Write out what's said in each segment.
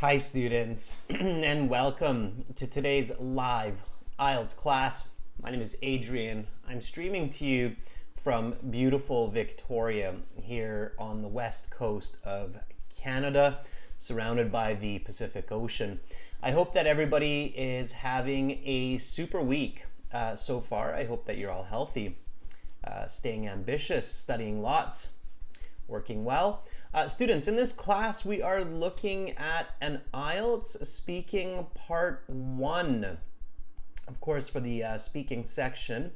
Hi students and welcome to today's live IELTS class. My name is Adrian. I'm streaming to you from beautiful Victoria here on the west coast of Canada, surrounded by the Pacific Ocean. I hope that everybody is having a super week so far. I hope that you're all healthy, staying ambitious, studying lots, working well. Students, in this class we are looking at an IELTS speaking part 1, of course, for the speaking section,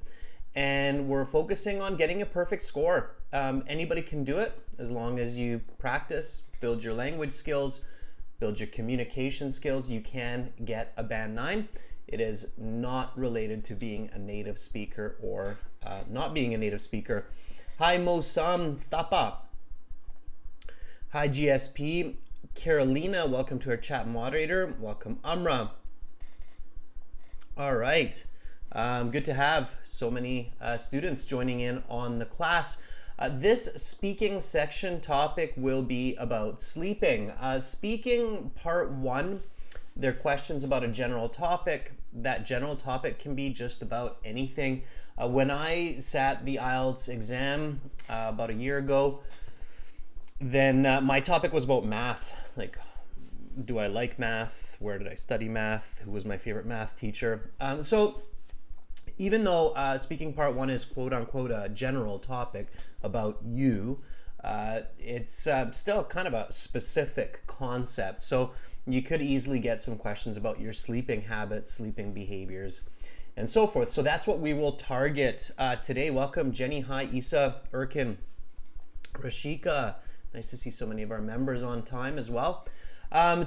and we're focusing on getting a perfect score. Anybody can do it as long as you practice, build your language skills, build your communication skills. You can get a band 9. It is not related to being a native speaker or not being a native speaker. Hi Mosam Thapa. Hi GSP. Carolina, welcome to our chat moderator. Welcome Amra. All right, good to have so many students joining in on the class. This speaking section topic will be about sleeping. Speaking part 1, there are questions about a general topic. That general topic can be just about anything. When I sat the IELTS exam about a year ago, then my topic was about math. Like, do I like math? Where did I study math? Who was my favorite math teacher? So even though speaking part 1 is quote unquote a general topic about you, it's still kind of a specific concept. So you could easily get some questions about your sleeping habits, sleeping behaviors, and so forth. So that's what we will target today. Welcome Jenny, hi Isa, Erkin, Rashika. Nice to see so many of our members on time as well.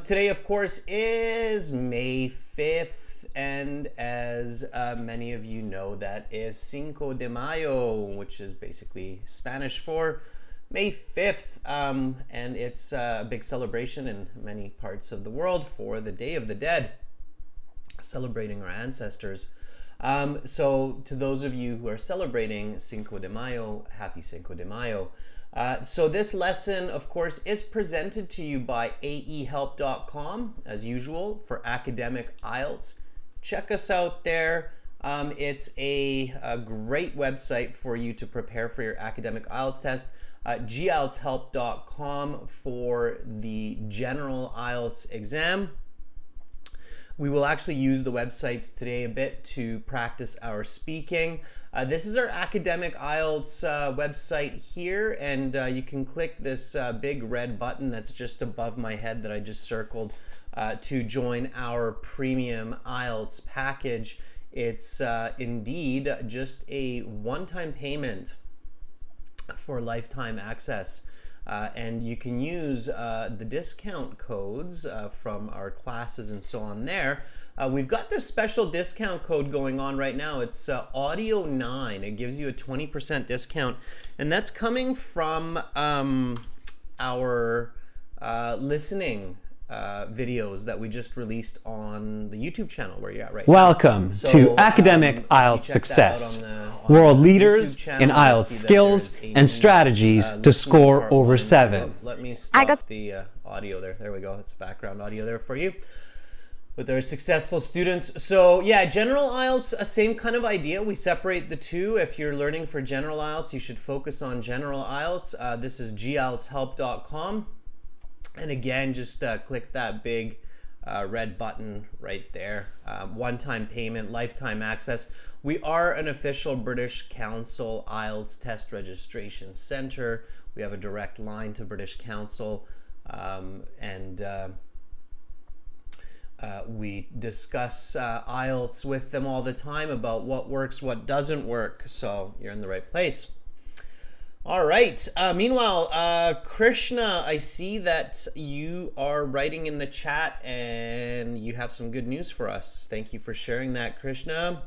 Today, of course, is May 5th, and as many of you know, that is Cinco de Mayo, which is basically Spanish for May 5th, and it's a big celebration in many parts of the world for the Day of the Dead, celebrating our ancestors. So to those of you who are celebrating Cinco de Mayo, happy Cinco de Mayo. So this lesson, of course, is presented to you by aehelp.com, as usual, for academic IELTS. Check us out there. It's a great website for you to prepare for your academic IELTS test. gieltshelp.com for the general IELTS exam. We will actually use the websites today a bit to practice our speaking. This is our academic IELTS website here, and you can click this big red button that's just above my head that I just circled to join our premium IELTS package. It's indeed just a one-time payment for lifetime access. And you can use the discount codes from our classes and so on there. We've got this special discount code going on right now. It's audio 9. It gives you a 20% discount, and that's coming from our listening videos that we just released on the YouTube channel where you're at right now. Welcome to Academic IELTS Success, world leaders in IELTS skills and strategies to score over 7. Let me stop the audio there. There we go. It's background audio there for you with our successful students. So yeah, general IELTS, same kind of idea. We separate the two. If you're learning for general IELTS, you should focus on general IELTS. This is gieltshelp.com. And again, just click that big red button right there. One-time payment, lifetime access. We are an official British Council IELTS test registration center. We have a direct line to British Council, and we discuss IELTS with them all the time about what works, what doesn't work. So you're in the right place. All right. Meanwhile, Krishna, I see that you are writing in the chat and you have some good news for us. Thank you for sharing that, Krishna.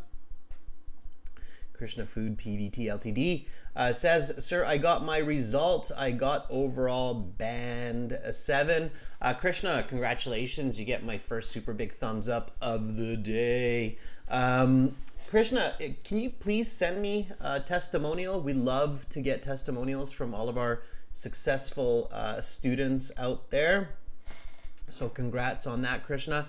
Krishna Food PBT Ltd says, sir, I got my result. I got overall band 7. Krishna, congratulations. You get my first super big thumbs up of the day. Krishna, can you please send me a testimonial? We love to get testimonials from all of our successful students out there. So congrats on that, Krishna.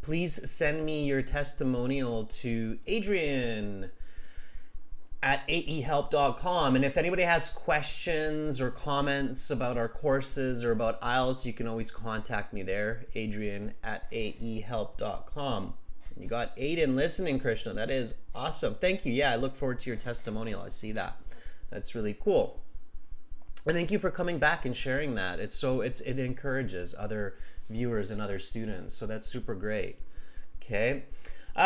Please send me your testimonial to Adrian at aehelp.com. And if anybody has questions or comments about our courses or about IELTS, you can always contact me there, Adrian at aehelp.com. You got Aiden listening, Krishna. That is awesome. Thank you. Yeah, I look forward to your testimonial. I see that. That's really cool. And thank you for coming back and sharing that. It encourages other viewers and other students. So that's super great. Okay.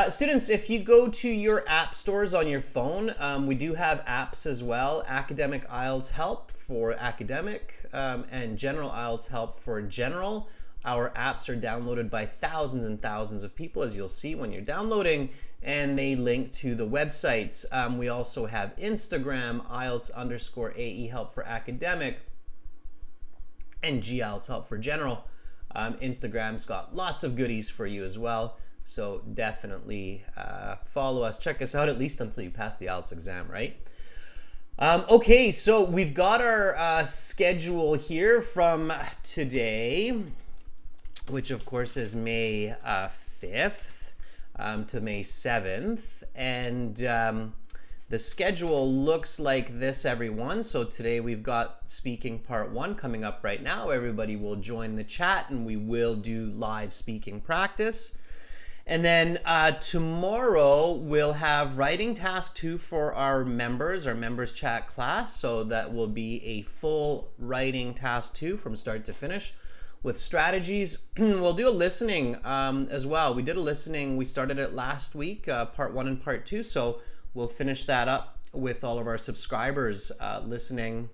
Students, if you go to your app stores on your phone, we do have apps as well. Academic IELTS Help for academic and General IELTS Help for general. Our apps are downloaded by thousands and thousands of people, as you'll see when you're downloading, and they link to the websites. We also have Instagram, IELTS_AE Help for academic, and GIELTS Help for general. Instagram's got lots of goodies for you as well. So definitely follow us. Check us out at least until you pass the IELTS exam, right? Okay, so we've got our schedule here from today, which of course is May 5th to May 7th. And the schedule looks like this, everyone. So today we've got speaking part 1 coming up right now. Everybody will join the chat and we will do live speaking practice. And then tomorrow we'll have writing task 2 for our members chat class. So that will be a full writing task 2 from start to finish with strategies. We'll do a listening as well. We did a listening. We started it last week, part 1 and part 2. So we'll finish that up with all of our subscribers listening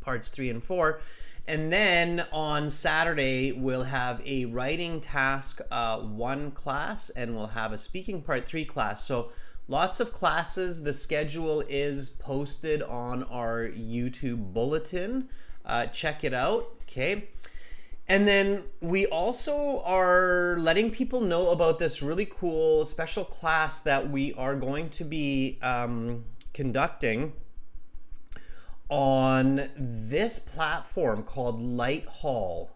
parts 3 and 4. And then on Saturday, we'll have a writing task 1 class, and we'll have a speaking part 3 class. So lots of classes. The schedule is posted on our YouTube bulletin. Check it out, okay? And then we also are letting people know about this really cool special class that we are going to be conducting on this platform called Lighthall.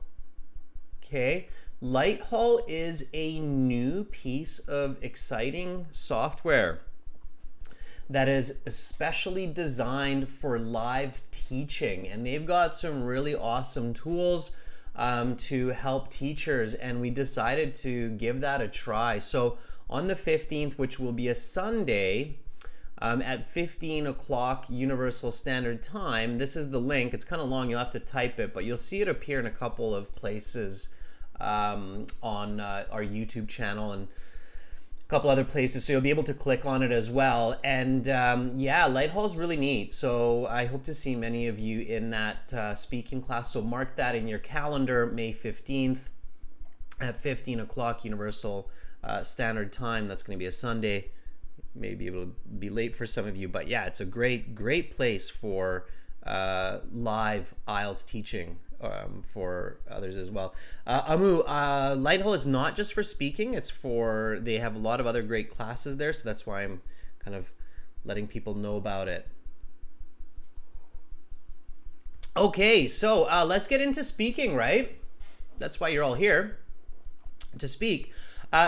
Okay, Lighthall is a new piece of exciting software that is especially designed for live teaching, and they've got some really awesome tools to help teachers, and we decided to give that a try. So on the 15th, which will be a Sunday, at 15 o'clock Universal Standard Time. This is the link. It's kind of long. You'll have to type it, but you'll see it appear in a couple of places on our YouTube channel and a couple other places. So you'll be able to click on it as well. And yeah, Lighthall is really neat. So I hope to see many of you in that speaking class. So mark that in your calendar, May 15th at 15 o'clock Universal Standard Time. That's going to be a Sunday. Maybe it'll be late for some of you, but yeah, it's a great place for live IELTS teaching for others as well. Amu, Lighthall is not just for speaking. They have a lot of other great classes there, so that's why I'm kind of letting people know about it. Okay, so let's get into speaking, right? That's why you're all here, to speak.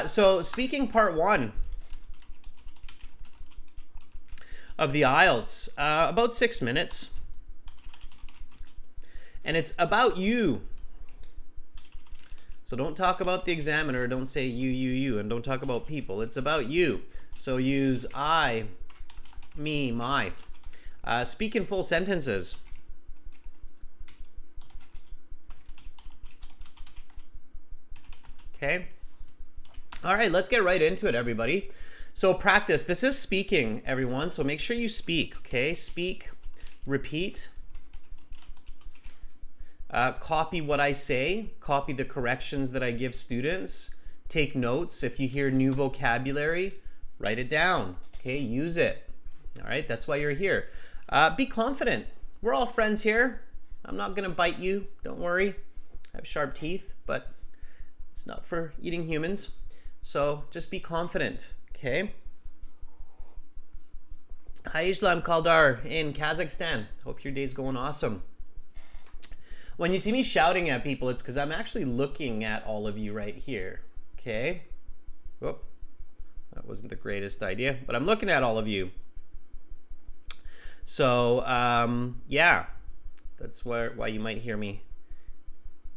So speaking part 1 of the IELTS, about 6 minutes. And it's about you. So don't talk about the examiner, don't say you, and don't talk about people. It's about you. So use I, me, my. Speak in full sentences. Okay? All right, let's get right into it, everybody. So practice. This is speaking, everyone. So make sure you speak, okay? Speak, repeat, copy what I say, copy the corrections that I give students, take notes. If you hear new vocabulary, write it down, okay? Use it, all right? That's why you're here. Be confident. We're all friends here. I'm not gonna bite you, don't worry. I have sharp teeth, but it's not for eating humans. So just be confident. Okay. Hi Islam Kaldar in Kazakhstan. Hope your day's going awesome. When you see me shouting at people, it's because I'm actually looking at all of you right here. Okay? Whoop. That wasn't the greatest idea, but I'm looking at all of you. So, yeah, that's why you might hear me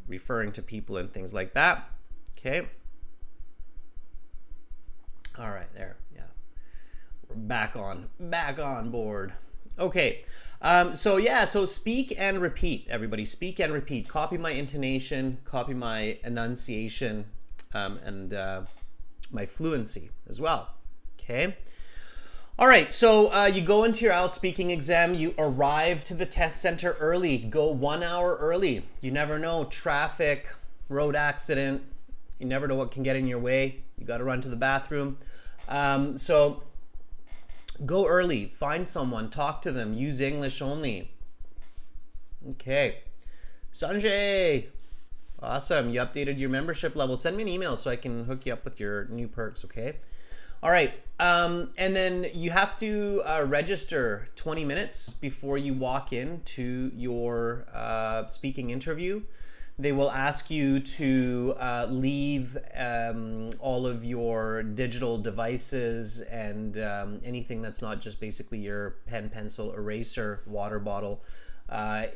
referring to people and things like that. Okay. All right, there. Yeah. We're back on board. Okay. So speak and repeat, everybody. Speak and repeat. Copy my intonation, copy my enunciation, and my fluency as well. Okay. All right, so you go into your IELTS speaking exam. You arrive to the test center early. Go 1 hour early. You never know, traffic, road accident. You never know what can get in your way. You got to run to the bathroom. So go early. Find someone. Talk to them. Use English only. Okay. Sanjay. Awesome. You updated your membership level. Send me an email so I can hook you up with your new perks, okay? All right. And then you have to register 20 minutes before you walk into your speaking interview. They will ask you to leave all of your digital devices and anything that's not just basically your pen, pencil, eraser, water bottle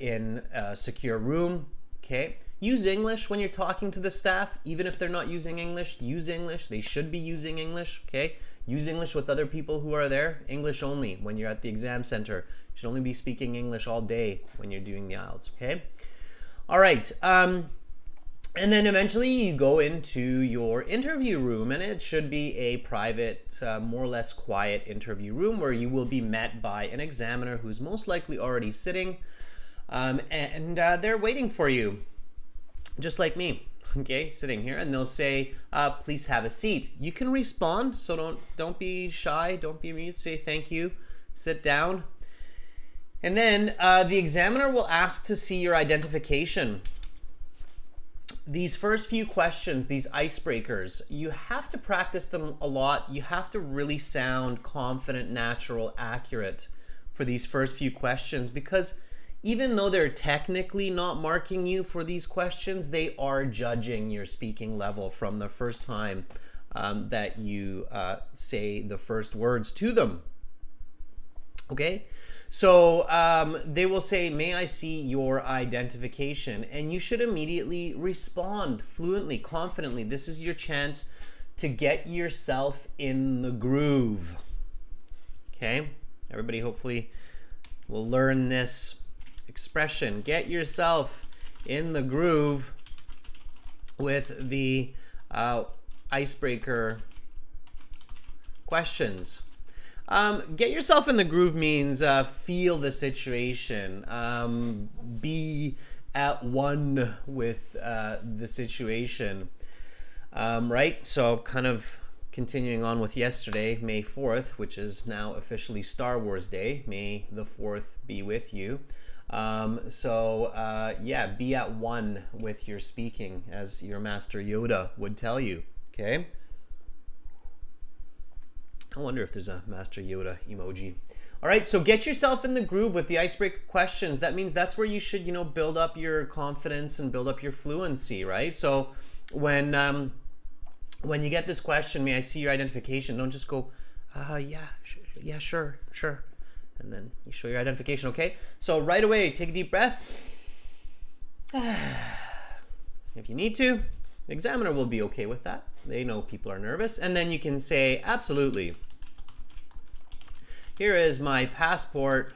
in a secure room. Okay. Use English when you're talking to the staff. Even if they're not using English, use English. They should be using English. Okay. Use English with other people who are there. English only when you're at the exam center. You should only be speaking English all day when you're doing the IELTS. Okay. All right. And then eventually you go into your interview room, and it should be a private, more or less quiet interview room where you will be met by an examiner who's most likely already sitting, and they're waiting for you, just like me, okay, sitting here, and they'll say, please have a seat. You can respond, so don't be shy, don't be rude, say thank you, sit down. And then the examiner will ask to see your identification. These first few questions, these icebreakers, you have to practice them a lot. You have to really sound confident, natural, accurate for these first few questions, because even though they're technically not marking you for these questions, they are judging your speaking level from the first time that you say the first words to them. Okay? So they will say, may I see your identification? And you should immediately respond fluently, confidently. This is your chance to get yourself in the groove. Okay? Everybody hopefully will learn this expression. Get yourself in the groove with the icebreaker questions. Get yourself in the groove means feel the situation, be at one with the situation, right? So kind of continuing on with yesterday, May 4th, which is now officially Star Wars Day. May the 4th be with you. Yeah, be at one with your speaking, as your Master Yoda would tell you, okay? I wonder if there's a Master Yoda emoji. All right, so get yourself in the groove with the icebreaker questions. That means that's where you should, build up your confidence and build up your fluency, right? So when you get this question, may I see your identification? Don't just go, yeah, sure. And then you show your identification, okay? So right away, take a deep breath. If you need to, the examiner will be okay with that. They know people are nervous. And then you can say, absolutely. Here is my passport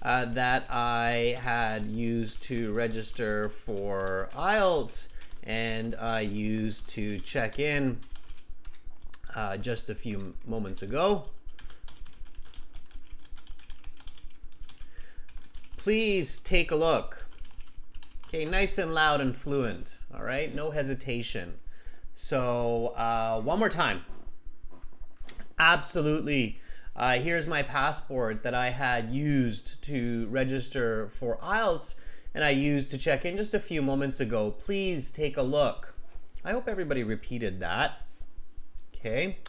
that I had used to register for IELTS, and I used to check in just a few moments ago. Please take a look. Okay, nice and loud and fluent, all right? No hesitation. So one more time. Absolutely. Here's my passport that I had used to register for IELTS, and I used to check in just a few moments ago. Please take a look. I hope everybody repeated that. Okay.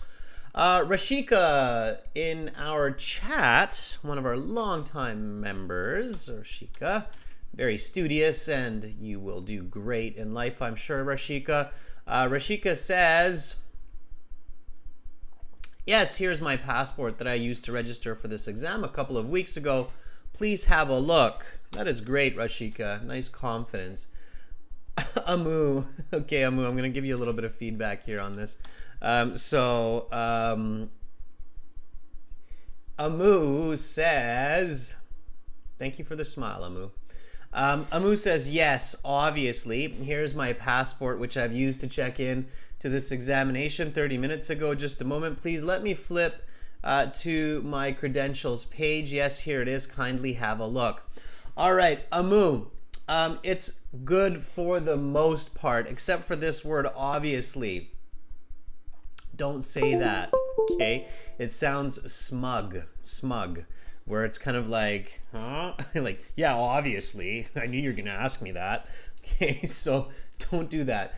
Rashika in our chat, one of our longtime members, Rashika, very studious, and you will do great in life, I'm sure, Rashika. Rashika says, yes, here's my passport that I used to register for this exam a couple of weeks ago. Please have a look. That is great, Rashika. Nice confidence. Amu. Okay, Amu, I'm going to give you a little bit of feedback here on this. Amu says, thank you for the smile, Amu. Amu says, yes, obviously. Here's my passport, which I've used to check in to this examination 30 minutes ago. Just a moment, please. Let me flip to my credentials page. Yes, here it is. Kindly have a look. All right, Amu. It's good for the most part, except for this word, obviously. Don't say that, okay? It sounds smug, where it's kind of like, huh? Like, yeah, obviously. I knew you were going to ask me that. Okay, so don't do that.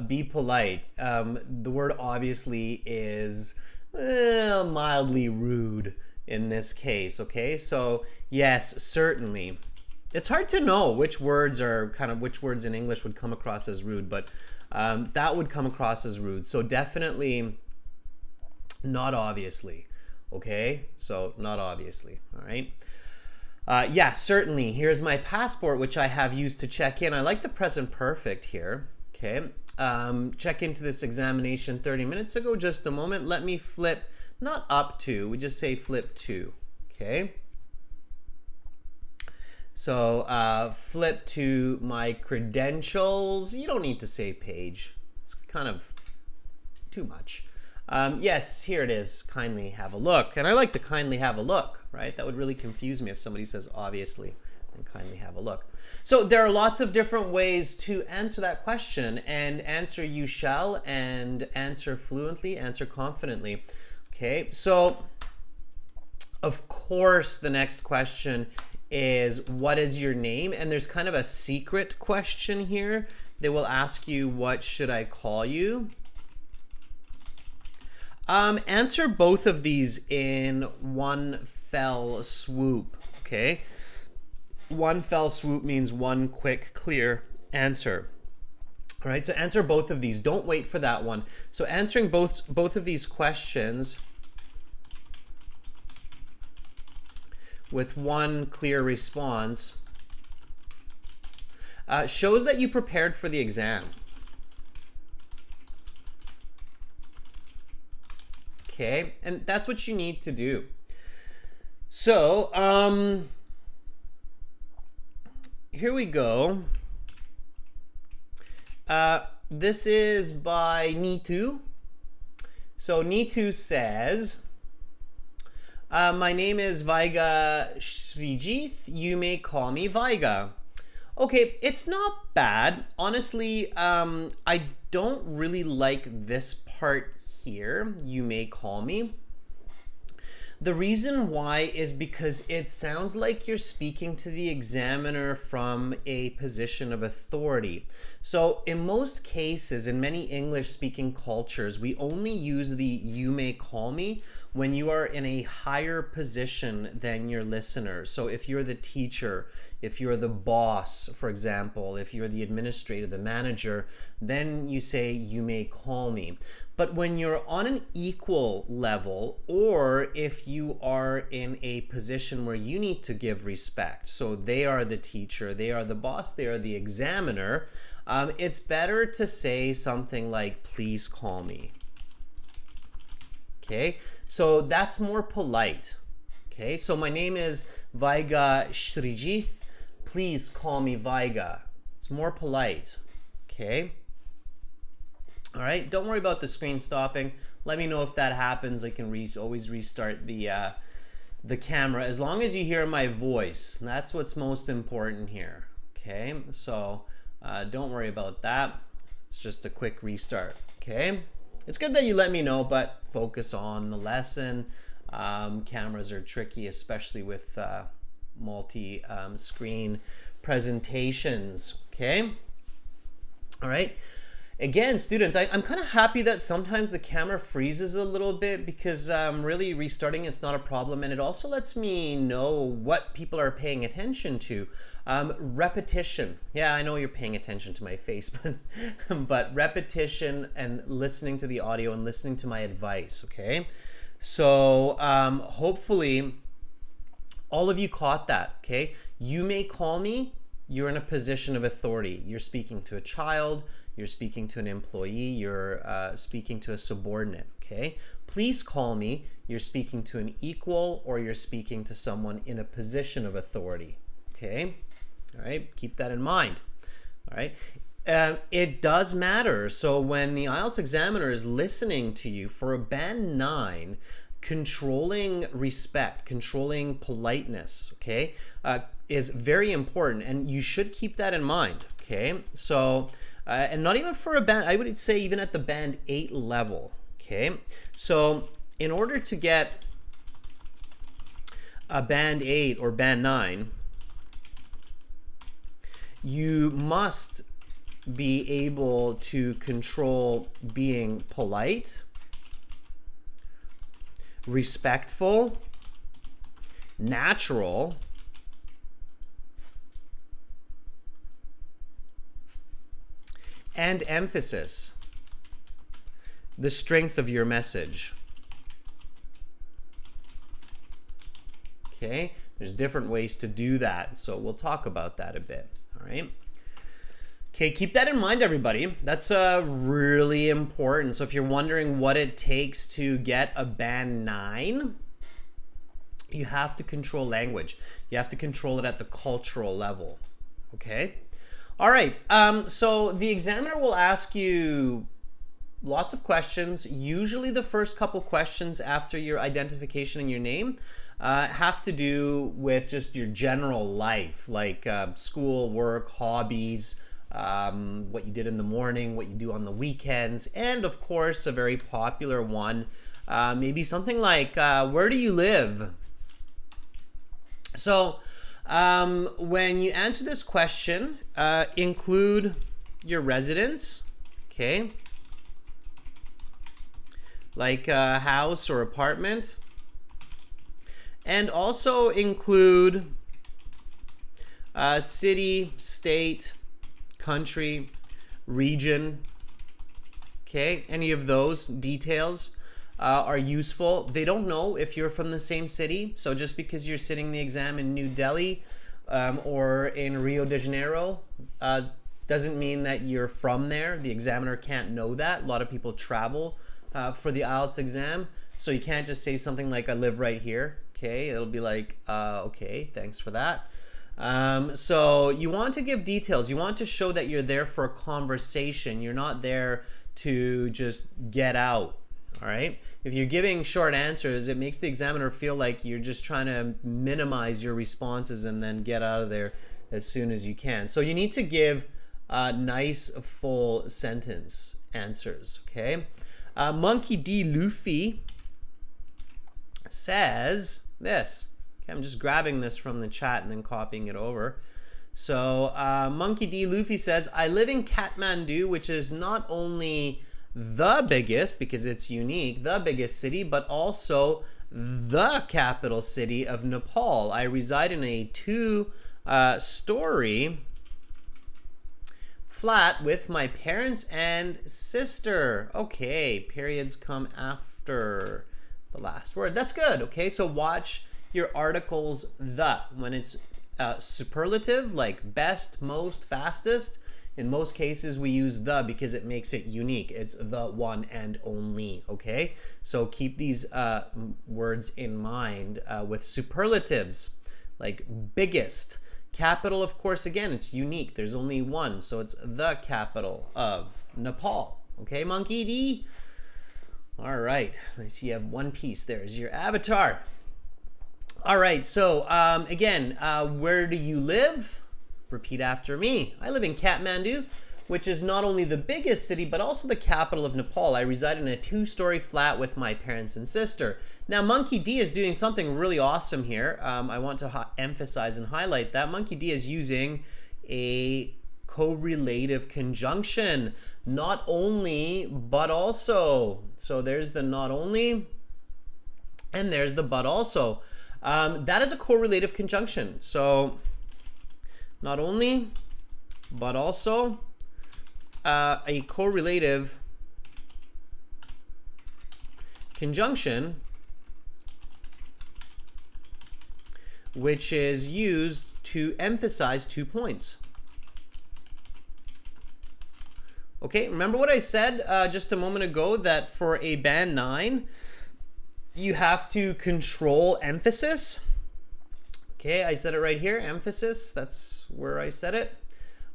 Be polite. The word obviously is mildly rude in this case, okay? So, yes, certainly. It's hard to know which words in English would come across as rude, but that would come across as rude. So definitely not obviously, okay? So not obviously, all right? Yeah, certainly. Here's my passport, which I have used to check in. I like the present perfect here, okay? Check into this examination 30 minutes ago. Just a moment. Let me flip, not up to, we just say flip to, okay? So flip to my credentials. You don't need to say page. It's kind of too much. Yes, here it is. Kindly have a look. And I like to kindly have a look, right? That would really confuse me if somebody says obviously and kindly have a look. So there are lots of different ways to answer that question, and answer you shall, and answer fluently, answer confidently. Okay, so of course the next question is, what is your name? And there's kind of a secret question here. They will ask you, what should I call you? Answer both of these in one fell swoop, okay? One fell swoop means one quick, clear answer. All right, so answer both of these. Don't wait for that one. So answering both of these questions with one clear response shows that you prepared for the exam. Okay, and that's what you need to do. So, here we go. This is by Neetu. So Neetu says, my name is Vaiga Srijith. You may call me Vaiga. Okay, it's not bad. Honestly, I don't really like this part here. You may call me. The reason why is because it sounds like you're speaking to the examiner from a position of authority. So in most cases, in many English-speaking cultures, we only use the you may call me when you are in a higher position than your listener. So if you're the teacher, if you're the boss, for example, if you're the administrator, the manager, then you say, you may call me. But when you're on an equal level, or if you are in a position where you need to give respect, so they are the teacher, they are the boss, they are the examiner, it's better to say something like, please call me. Okay, so that's more polite. Okay, so my name is Vaiga Srijith. Please call me Vaiga. It's more polite. Okay. All right. Don't worry about the screen stopping. Let me know if that happens. I can always restart the camera as long as you hear my voice. That's what's most important here. Okay. So don't worry about that. It's just a quick restart. Okay. It's good that you let me know, but focus on the lesson. Cameras are tricky, especially with multi-screen presentations, okay? All right. again, students, I'm kind of happy that sometimes the camera freezes a little bit, because really restarting it's not a problem, and it also lets me know what people are paying attention to. Repetition. Yeah, I know you're paying attention to my face, but repetition and listening to the audio and listening to my advice, okay? So hopefully all of you caught that, okay? You may call me, you're in a position of authority. You're speaking to a child, you're speaking to an employee, you're speaking to a subordinate, okay? Please call me, you're speaking to an equal, or you're speaking to someone in a position of authority, okay? All right, keep that in mind, all right? It does matter. So when the IELTS examiner is listening to you for a band 9, controlling respect, controlling politeness, okay, is very important, and you should keep that in mind, okay? So, and not even for a band, I would say even at the band 8 level, okay? So in order to get a band 8 or band 9, you must be able to control being polite, respectful, natural, and emphasis, the strength of your message. Okay, there's different ways to do that, so we'll talk about that a bit, all right? Okay, keep that in mind, everybody. That's really important. So if you're wondering what it takes to get a band 9, you have to control language. You have to control it at the cultural level, okay? All right, so the examiner will ask you lots of questions. Usually the first couple questions after your identification and your name have to do with just your general life, like school, work, hobbies, what you did in the morning, what you do on the weekends, and of course a very popular one, maybe something like where do you live? So when you answer this question, include your residence, okay, like a house or apartment, and also include city, state, country, region, okay? Any of those details are useful. They don't know if you're from the same city, so just because you're sitting the exam in New Delhi or in Rio de Janeiro doesn't mean that you're from there. The examiner can't know that. A lot of people travel for the IELTS exam, so you can't just say something like, I live right here, okay? It'll be like, okay, thanks for that. So you want to give details. You want to show that you're there for a conversation. You're not there to just get out, all right? If you're giving short answers, it makes the examiner feel like you're just trying to minimize your responses and then get out of there as soon as you can. So you need to give nice, full sentence answers, okay? Monkey D. Luffy says this. I'm just grabbing this from the chat and then copying it over. So Monkey D. Luffy says, I live in Kathmandu, which is not only the biggest, because it's unique, the biggest city, but also the capital city of Nepal. I reside in a 2-story flat with my parents and sister. Okay, periods come after the last word. That's good, okay? So watch your articles the. When it's superlative, like best, most, fastest, in most cases we use the because it makes it unique. It's the one and only, okay? So keep these words in mind with superlatives, like biggest. Capital, of course, again, it's unique. There's only one, so it's the capital of Nepal. Okay, Monkey D? All right, I see you have one piece. There's your avatar. All right, so again, where do you live? Repeat after me. I live in Kathmandu, which is not only the biggest city, but also the capital of Nepal. I reside in a 2-story flat with my parents and sister. Now, Monkey D is doing something really awesome here. I want to emphasize and highlight that. Monkey D is using a correlative conjunction. Not only, but also. So there's the not only, and there's the but also. That is a correlative conjunction. So not only, but also, a correlative conjunction which is used to emphasize 2 points. Okay, remember what I said just a moment ago, that for a band 9, you have to control emphasis. Okay, I said it right here, emphasis, that's where I said it.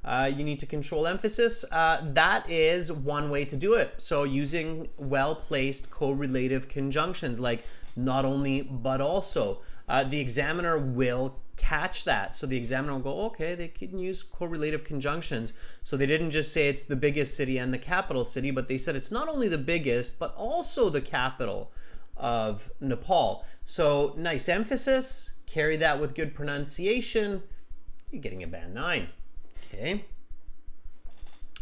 You need to control emphasis. That is one way to do it. So using well-placed correlative conjunctions like not only, but also. The examiner will catch that. So the examiner will go, okay, they can use correlative conjunctions. So they didn't just say it's the biggest city and the capital city, but they said it's not only the biggest, but also the capital of Nepal. So nice emphasis, carry that with good pronunciation, you're getting a band 9. Okay.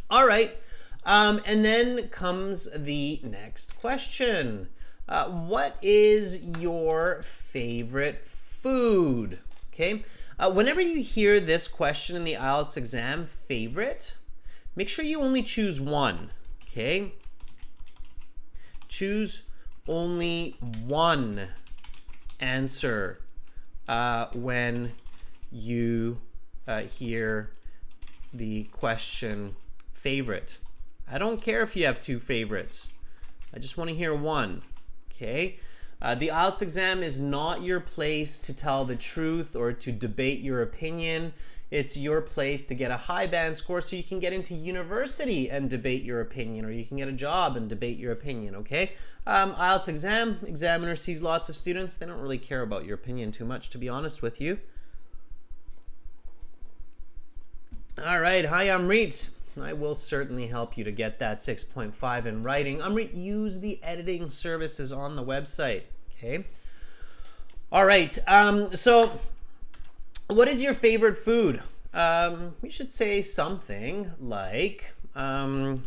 All right. And then comes the next question. What is your favorite food? Okay. Whenever you hear this question in the IELTS exam, favorite, make sure you only choose one. Okay. Choose only one answer when you hear the question favorite. I don't care if you have 2 favorites. I just want to hear one. Okay. The IELTS exam is not your place to tell the truth or to debate your opinion. It's your place to get a high band score so you can get into university and debate your opinion, or you can get a job and debate your opinion, okay? IELTS exam, examiner sees lots of students. They don't really care about your opinion too much, to be honest with you. All right, hi, Amrit. I will certainly help you to get that 6.5 in writing. Amrit, use the editing services on the website, okay? All right, so what is your favorite food? We should say something like, I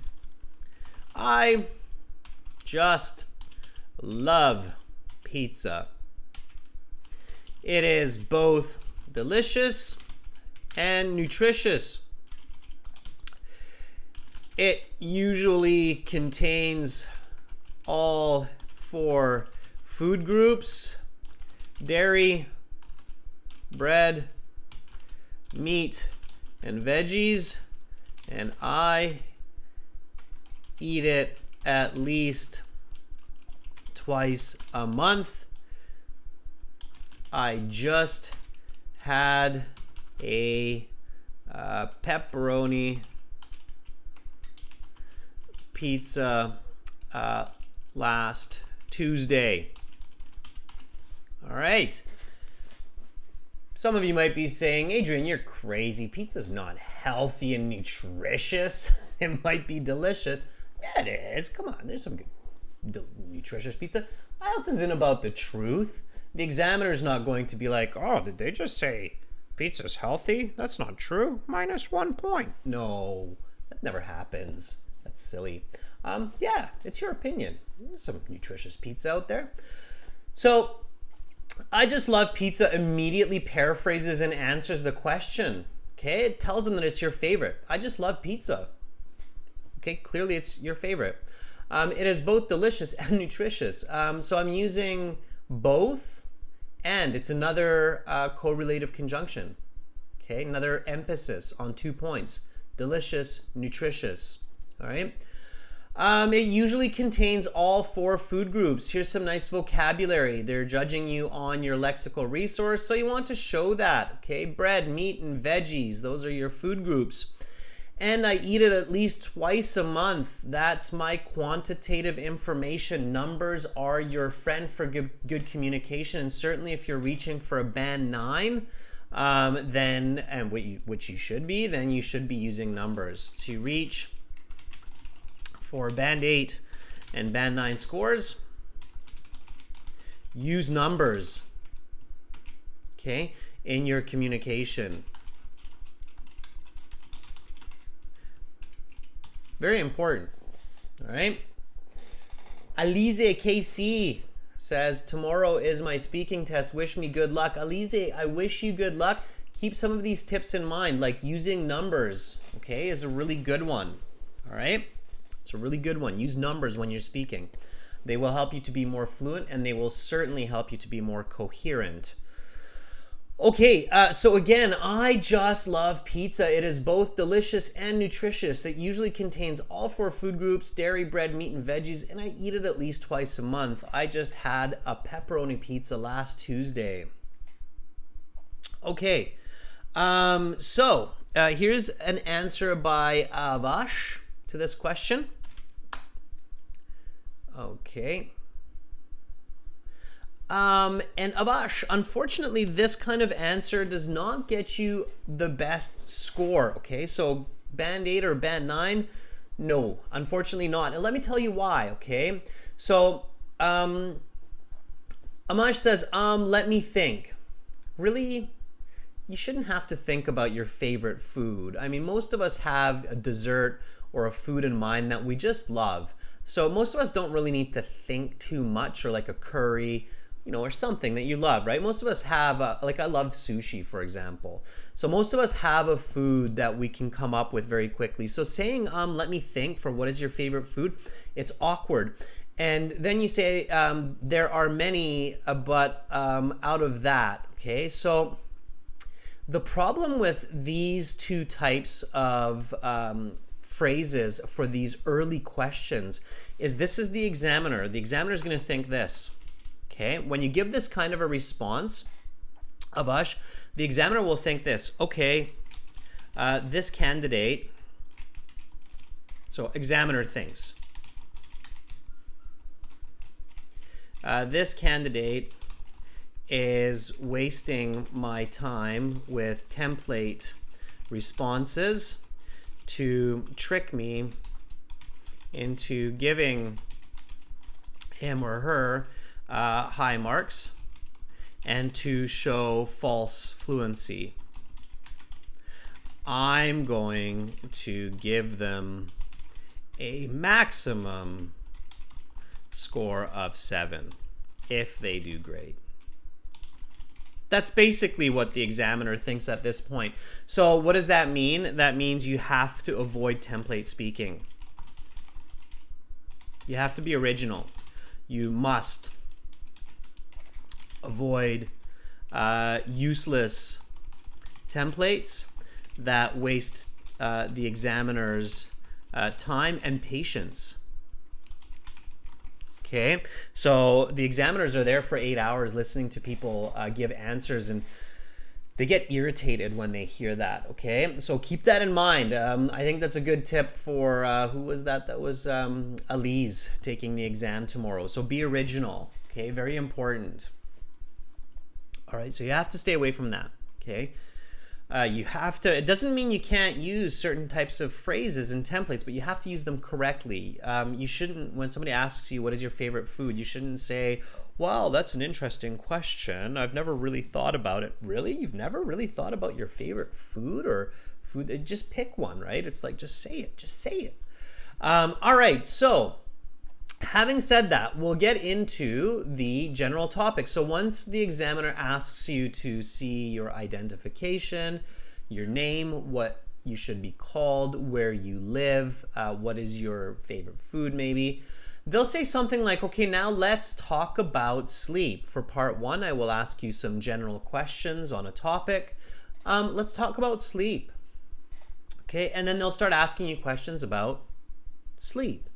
just love pizza. It is both delicious and nutritious. It usually contains all 4 food groups: dairy, bread, meat, and veggies, and I eat it at least twice a month. I just had a pepperoni pizza last Tuesday. All right. Some of you might be saying, Adrian, you're crazy. Pizza's not healthy and nutritious. It might be delicious. Yeah, it is. Come on, there's some good nutritious pizza. IELTS isn't about the truth. The examiner's not going to be like, oh, did they just say pizza's healthy? That's not true. -1 point. No, that never happens. That's silly. Yeah, it's your opinion. There's some nutritious pizza out there. So, I just love pizza immediately paraphrases and answers the question. Okay, it tells them that it's your favorite. I just love pizza. Okay, clearly it's your favorite. It is both delicious and nutritious. So I'm using both, and it's another correlative conjunction. Okay, another emphasis on 2 points. Delicious, nutritious. All right. It usually contains all 4 food groups. Here's some nice vocabulary. They're judging you on your lexical resource, so you want to show that. Okay, bread, meat, and veggies. Those are your food groups. And I eat it at least twice a month. That's my quantitative information. Numbers are your friend for good communication, and certainly if you're reaching for a band 9, then, and which you should be, then you should be using numbers to reach for band 8 and band 9 scores. Use numbers, okay, in your communication. Very important. All right. Alize KC says, tomorrow is my speaking test. Wish me good luck. Alize, I wish you good luck. Keep some of these tips in mind, like using numbers, okay, is a really good one. All right. It's a really good one. Use numbers when you're speaking. They will help you to be more fluent, and they will certainly help you to be more coherent. Okay, so again, I just love pizza. It is both delicious and nutritious. It usually contains all 4 food groups, dairy, bread, meat, and veggies, and I eat it at least twice a month. I just had a pepperoni pizza last Tuesday. Okay, so here's an answer by Avash to this question. Okay. And Avash, unfortunately, this kind of answer does not get you the best score, okay? So band 8 or band 9, no, unfortunately not. And let me tell you why, okay? So Amash says, let me think. Really? You shouldn't have to think about your favorite food. I mean, most of us have a dessert or a food in mind that we just love. So most of us don't really need to think too much, or like a curry, you know, or something that you love, right? Most of us have, like I love sushi, for example. So most of us have a food that we can come up with very quickly. So saying, let me think for what is your favorite food, it's awkward. And then you say, there are many, but out of that, okay? So the problem with these two types of phrases for these early questions is this is the examiner. The examiner is going to think this. Okay, when you give this kind of a response, Avash, the examiner will think this. Okay, this candidate, so examiner thinks, this candidate is wasting my time with template responses to trick me into giving him or her high marks and to show false fluency. I'm going to give them a maximum score of 7 if they do great. That's basically what the examiner thinks at this point. So what does that mean? That means you have to avoid template speaking. You have to be original. You must avoid useless templates that waste the examiner's time and patience. Okay, so the examiners are there for 8 hours listening to people give answers, and they get irritated when they hear that, okay? So keep that in mind. I think that's a good tip for, who was that? That was Elise taking the exam tomorrow. So be original, okay? Very important. All right, so you have to stay away from that, okay? You have to, it doesn't mean you can't use certain types of phrases and templates, but you have to use them correctly. You shouldn't, when somebody asks you, what is your favorite food? You shouldn't say, wow, that's an interesting question. I've never really thought about it. Really? You've never really thought about your favorite food or food? Just pick one, right? It's like, just say it. Just say it. All right, so having said that, we'll get into the general topic. So once the examiner asks you to see your identification, your name, what you should be called, where you live, what is your favorite food maybe, they'll say something like, okay, now let's talk about sleep. For part 1, I will ask you some general questions on a topic. Let's talk about sleep. Okay, and then they'll start asking you questions about sleep.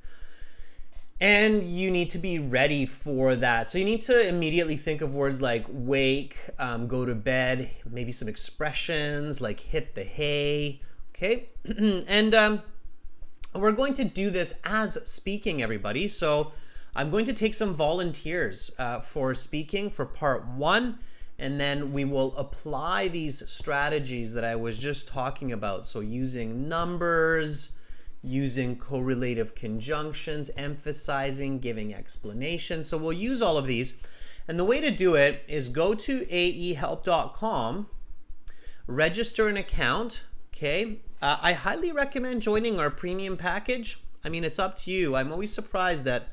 And you need to be ready for that. So you need to immediately think of words like wake, go to bed, maybe some expressions like hit the hay, okay? And we're going to do this as speaking, everybody. So I'm going to take some volunteers for speaking for part 1, and then we will apply these strategies that I was just talking about. So using numbers, using correlative conjunctions, emphasizing, giving explanations. So we'll use all of these. And the way to do it is go to aehelp.com, register an account, okay? I highly recommend joining our premium package. I mean, it's up to you. I'm always surprised that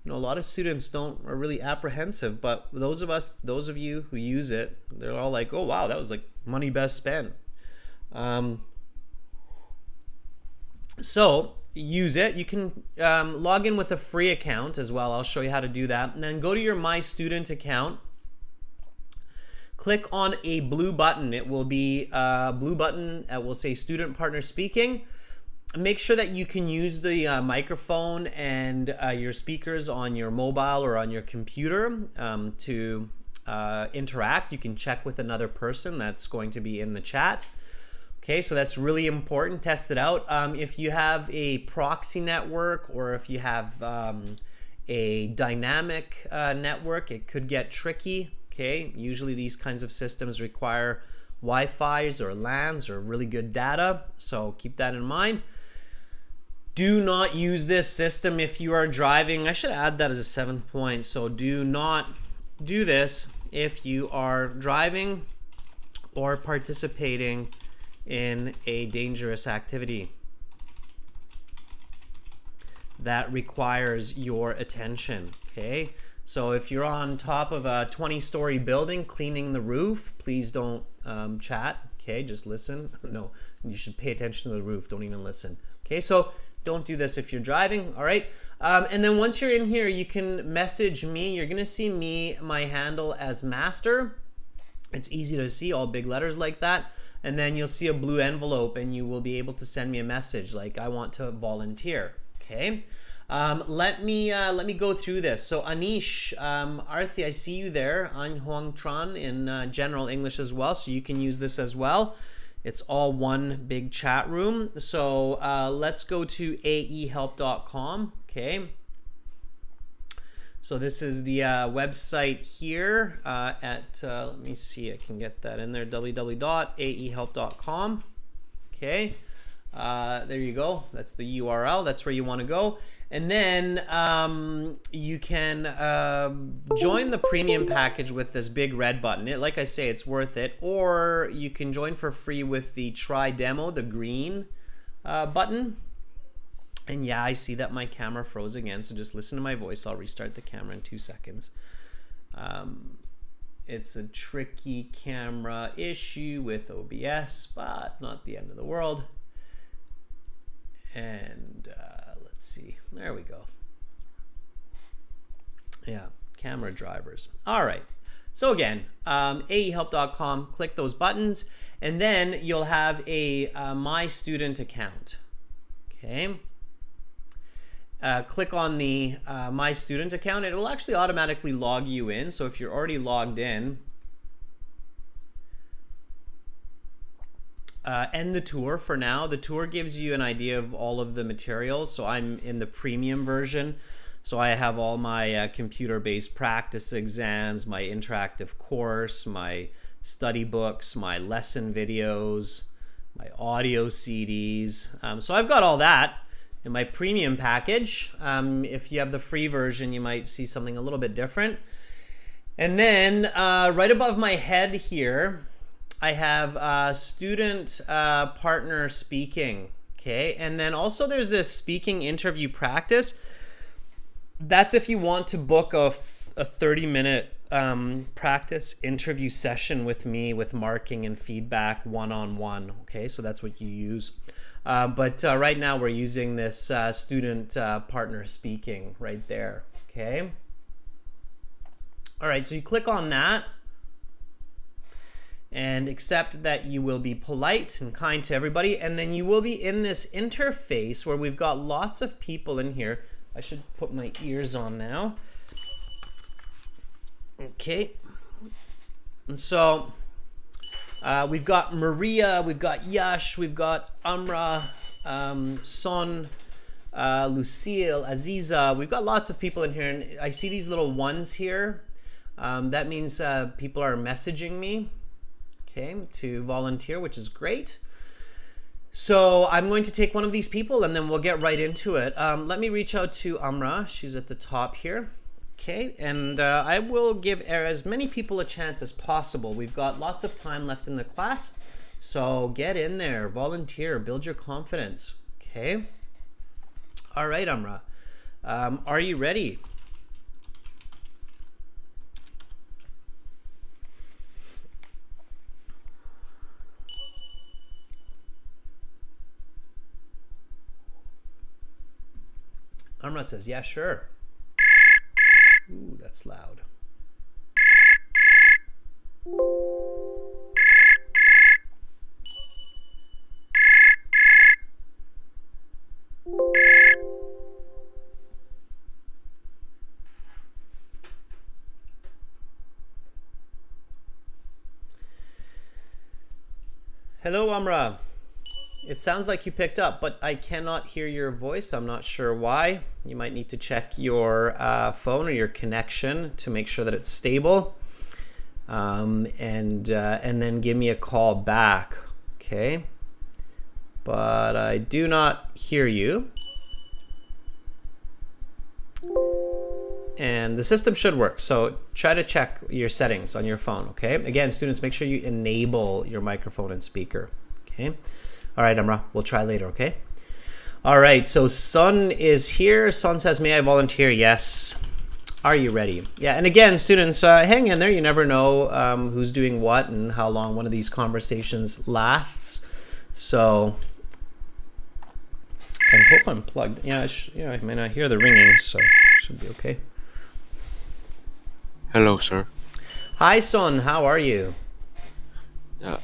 a lot of students are really apprehensive, but those of you who use it, they're all like, oh wow, that was like money best spent. So use it. You can log in with a free account as well. I'll show you how to do that. And then go to your My Student account. Click on a blue button. It will be a blue button that will say Student Partner Speaking. Make sure that you can use the microphone and your speakers on your mobile or on your computer to interact. You can check with another person that's going to be in the chat. Okay, so that's really important. Test it out. If you have a proxy network or if you have a dynamic network, it could get tricky. Okay, usually these kinds of systems require Wi-Fi's or LANs or really good data, so keep that in mind. Do not use this system if you are driving. I should add that as a 7th point. So do not do this if you are driving or participating in a dangerous activity that requires your attention. Okay, so if you're on top of a 20-story building cleaning the roof, please don't chat. Okay, just listen. No, you should pay attention to the roof. Don't even listen. Okay, so don't do this if you're driving. All right, and then once you're in here, you can message me. You're gonna see my handle as Master. It's easy to see, all big letters like that. And then you'll see a blue envelope and you will be able to send me a message like, I want to volunteer. Okay, let me go through this. So Anish, Arthi, I see you there. An Huang Tran in general English as well, so you can use this as well. It's all one big chat room. So let's go to aehelp.com. Okay, so this is the website here let me see, I can get that in there, www.aehelp.com. Okay, there you go. That's the URL. That's where you want to go. And then you can join the premium package with this big red button. Like I say, it's worth it. Or you can join for free with the try demo, the green button. And yeah, I see that my camera froze again, so just listen to my voice. I'll restart the camera in 2 seconds. It's a tricky camera issue with OBS, but not the end of the world. And let's see, there we go. Yeah, camera drivers. All right, so again, aehelp.com, click those buttons, and then you'll have a My Student account. Okay. Click on the My Student account. It will actually automatically log you in. So if you're already logged in, end the tour for now. The tour gives you an idea of all of the materials. So I'm in the premium version. So I have all my computer-based practice exams, my interactive course, my study books, my lesson videos, my audio CDs. So I've got all that in my premium package. If you have the free version, you might see something a little bit different. And then right above my head here, I have student partner speaking. Okay, and then also there's this speaking interview practice. That's if you want to book a 30-minute practice interview session with me with marking and feedback one-on-one. Okay, so that's what you use. But right now we're using this student partner speaking right there. Okay. All right, so you click on that and accept that you will be polite and kind to everybody, and then you will be in this interface where we've got lots of people in here. I should put my ears on now. Okay. And so we've got Maria, we've got Yash, we've got Amra, Son, Lucille, Aziza. We've got lots of people in here, and I see these little ones here. That means people are messaging me, okay, to volunteer, which is great. So I'm going to take one of these people and then we'll get right into it. Let me reach out to Amra. She's at the top here. Okay, and I will give as many people a chance as possible. We've got lots of time left in the class, So get in there, volunteer, build your confidence. Okay. All right, Amra. Are you ready? Amra says, yeah, sure. Ooh, that's loud. Hello, Amra. It sounds like you picked up, but I cannot hear your voice. I'm not sure why. You might need to check your phone or your connection to make sure that it's stable, and then give me a call back. Okay. But I do not hear you. And the system should work. So try to check your settings on your phone, okay? Again, students, make sure you enable your microphone and speaker, okay? All right, Amra, we'll try later, okay? All right, so Sun is here. Sun says, may I volunteer? Yes. Are you ready? Yeah, and again, students, hang in there. You never know who's doing what and how long one of these conversations lasts. So I hope I'm plugged. Yeah, I may not hear the ringing, so it should be okay. Hello, sir. Hi, Son. How are you?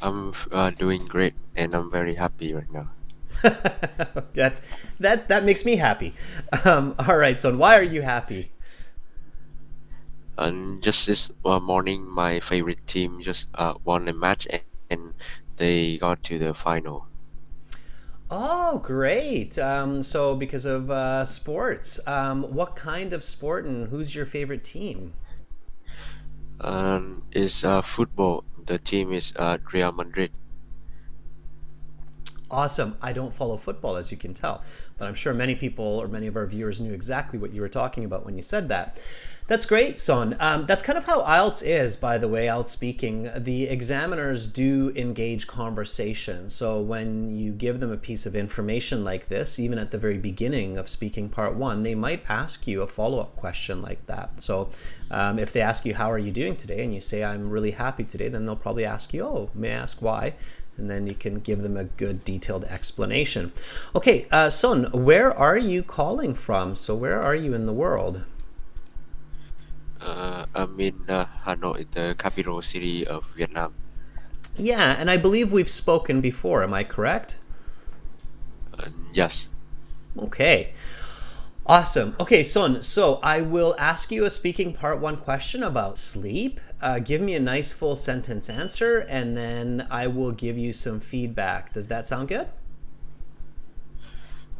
I'm doing great, and I'm very happy right now. that makes me happy. All right, Son. Why are you happy? And just this morning, my favorite team just won a match, and they got to the final. Oh, great. So because of sports, what kind of sport and who's your favorite team? It's football. The team is Real Madrid. Awesome. I don't follow football, as you can tell, but I'm sure many people or many of our viewers knew exactly what you were talking about when you said that. That's great, Son. That's kind of how IELTS is, by the way, IELTS speaking. The examiners do engage conversation. So when you give them a piece of information like this, even at the very beginning of speaking part one, they might ask you a follow-up question like that. So if they ask you, how are you doing today? And you say, I'm really happy today, then they'll probably ask you, oh, may I ask why? And then you can give them a good detailed explanation. Okay, Son, where are you calling from? So where are you in the world? I'm in Hanoi, the capital city of Vietnam. Yeah, and I believe we've spoken before, am I correct? Yes. Okay. Awesome. Okay, Son, so I will ask you a speaking part one question about sleep. Give me a nice full sentence answer, and then I will give you some feedback. Does that sound good?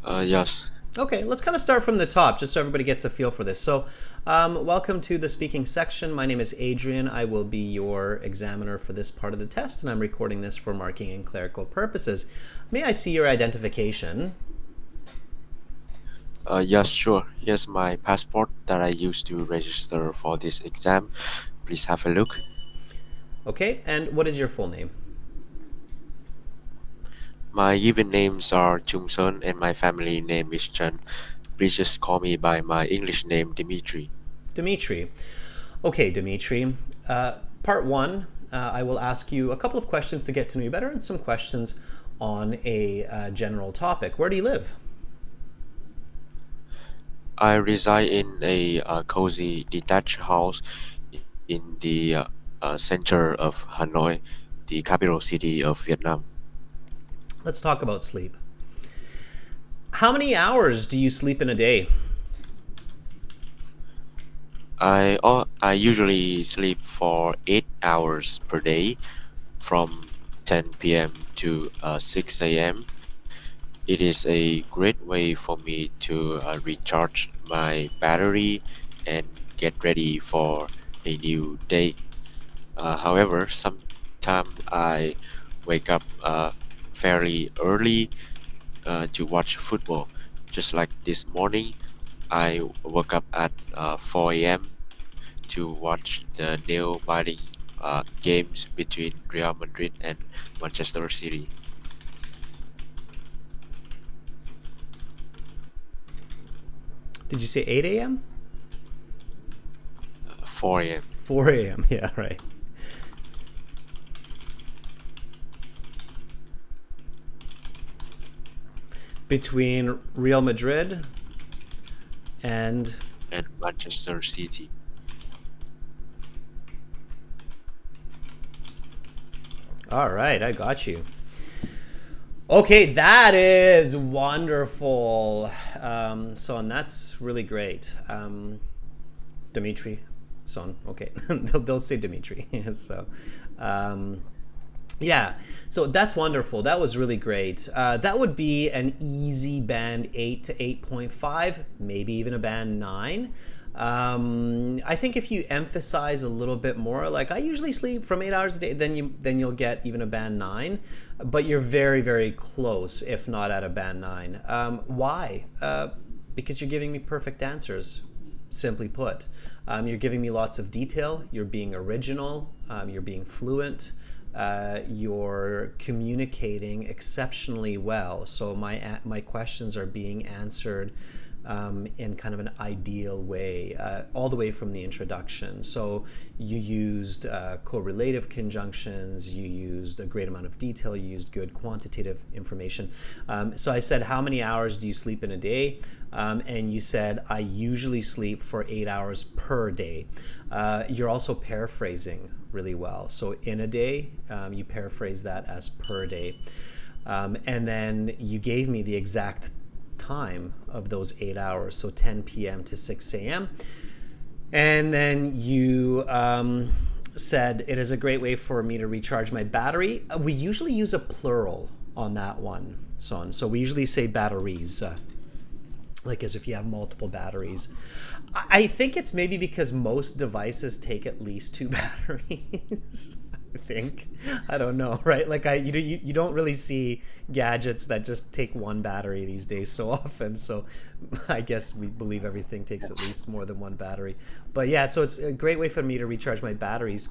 Yes. Okay, let's kind of start from the top, just so everybody gets a feel for this. So, welcome to the speaking section. My name is Adrian. I will be your examiner for this part of the test, and I'm recording this for marking and clerical purposes. May I see your identification? Yes, sure. Here's my passport that I used to register for this exam. Please have a look. Okay, and what is your full name? My given names are Chung Sun and my family name is Chen. Please just call me by my English name, Dimitri. Dimitri. Okay, Dimitri. Part one, I will ask you a couple of questions to get to know you better and some questions on a general topic. Where do you live? I reside in a cozy detached house in the center of Hanoi, the capital city of Vietnam. Let's talk about sleep. How many hours do you sleep in a day? I usually sleep for 8 hours per day from 10 p.m. to 6 a.m. It is a great way for me to recharge my battery and get ready for a new day. However, sometimes I wake up fairly early to watch football. Just like this morning, I woke up at 4 a.m. to watch the nail-biting games between Real Madrid and Manchester City. Did you say 8 a.m.? 4 a.m. 4 a.m. Yeah, right. Between Real Madrid and Manchester City. All right, I got you. Okay, that is wonderful. Son, that's really great. Dimitri, Son, okay. they'll say Dimitri. So, yeah, so that's wonderful. That was really great. That would be an easy band 8 to 8.5, maybe even a band 9. I think if you emphasize a little bit more, like I usually sleep from 8 hours a day, then you'll get even a band 9. But you're very, very close, if not at a band 9. Why? Because you're giving me perfect answers. Simply put, you're giving me lots of detail. You're being original. You're being fluent. You're communicating exceptionally well. So my questions are being answered in kind of an ideal way, all the way from the introduction. So you used correlative conjunctions, you used a great amount of detail, you used good quantitative information. So I said, how many hours do you sleep in a day? And you said, I usually sleep for 8 hours per day. You're also paraphrasing really well. So in a day, you paraphrase that as per day. And then you gave me the exact time of those 8 hours, so 10 p.m. to 6 a.m. And then you said, it is a great way for me to recharge my battery. We usually use a plural on that one, Son. So we usually say batteries, like as if you have multiple batteries. I think it's maybe because most devices take at least 2 batteries. I think. I don't know, right? Like you don't really see gadgets that just take 1 battery these days so often. So I guess we believe everything takes at least more than 1 battery. But yeah, so it's a great way for me to recharge my batteries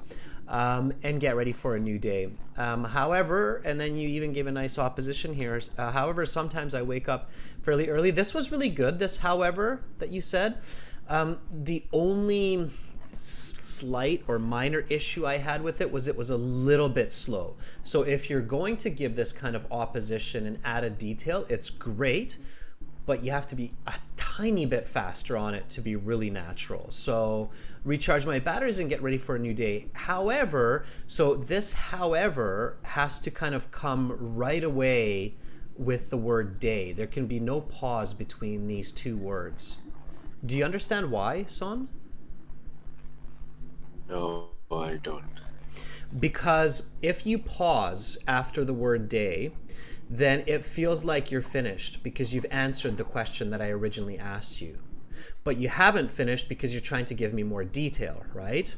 and get ready for a new day. However, and then you even gave a nice opposition here. However, sometimes I wake up fairly early. This was really good, this however that you said. The only slight or minor issue I had with it was a little bit slow. So if you're going to give this kind of opposition and added detail, it's great, but you have to be a tiny bit faster on it to be really natural. So recharge my batteries and get ready for a new day. However, so this however has to kind of come right away with the word day. There can be no pause between these 2 words. Do you understand why, Son? No, I don't. Because if you pause after the word day, then it feels like you're finished because you've answered the question that I originally asked you. But you haven't finished because you're trying to give me more detail, right?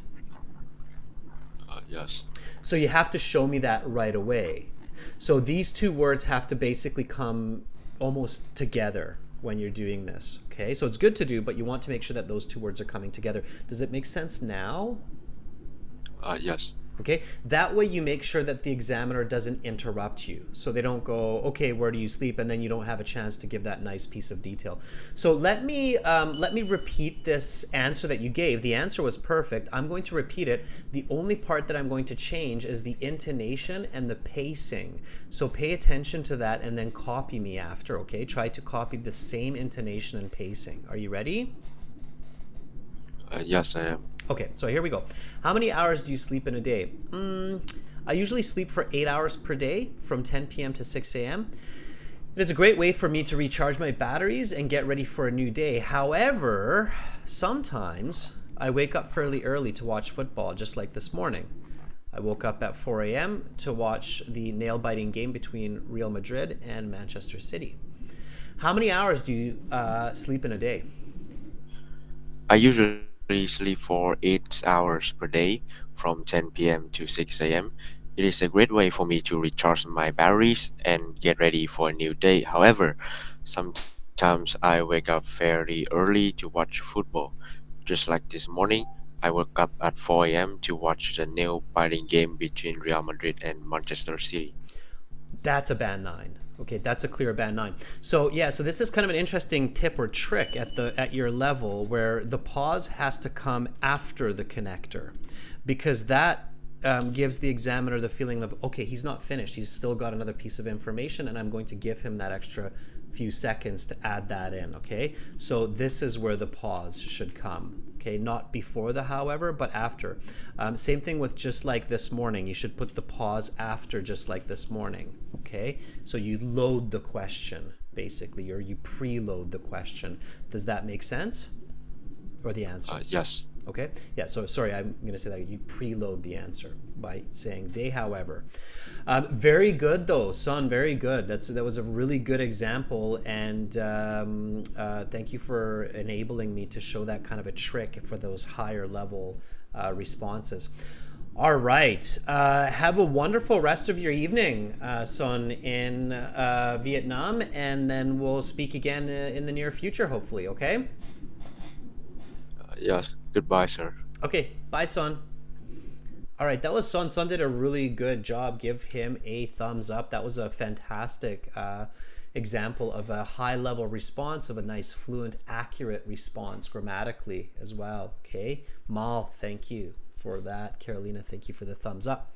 Yes. So you have to show me that right away. So these 2 words have to basically come almost together when you're doing this, okay? So it's good to do, but you want to make sure that those 2 words are coming together. Does it make sense now? Yes. Okay, that way you make sure that the examiner doesn't interrupt you. So they don't go, okay, where do you sleep? And then you don't have a chance to give that nice piece of detail. So let me repeat this answer that you gave. The answer was perfect. I'm going to repeat it. The only part that I'm going to change is the intonation and the pacing. So pay attention to that and then copy me after, okay? Try to copy the same intonation and pacing. Are you ready? Yes, I am. Okay, so here we go. How many hours do you sleep in a day? I usually sleep for 8 hours per day from 10 p.m. to 6 a.m. It is a great way for me to recharge my batteries and get ready for a new day. However, sometimes I wake up fairly early to watch football, just like this morning. I woke up at 4 a.m. to watch the nail-biting game between Real Madrid and Manchester City. How many hours do you sleep in a day? I usually sleep for 8 hours per day from 10 p.m. to 6 a.m. It is a great way for me to recharge my batteries and get ready for a new day. However, sometimes I wake up fairly early to watch football. Just like this morning, I woke up at 4 a.m. to watch the nail-biting game between Real Madrid and Manchester City. That's a band 9. Okay, that's a clear band 9. So yeah, so this is kind of an interesting tip or trick at your level, where the pause has to come after the connector, because that gives the examiner the feeling of, okay, he's not finished. He's still got another piece of information, and I'm going to give him that extra few seconds to add that in, okay? So this is where the pause should come, okay? Not before the however, but after. Same thing with just like this morning. You should put the pause after just like this morning, okay? So you load the question, basically, or you preload the question. Does that make sense? Or the answer? Yes. Okay. Yeah. So sorry, I'm going to say that you preload the answer by saying they, however. Very good though, Son. Very good. That was a really good example, and thank you for enabling me to show that kind of a trick for those higher level responses. All right. Have a wonderful rest of your evening, Son, in Vietnam, and then we'll speak again in the near future, hopefully. Okay. Yes. Goodbye, sir. Okay. Bye, Son. All right. That was Son. Son did a really good job. Give him a thumbs up. That was a fantastic example of a high-level response, of a nice, fluent, accurate response grammatically as well. Okay. Mal, thank you for that. Carolina, thank you for the thumbs up.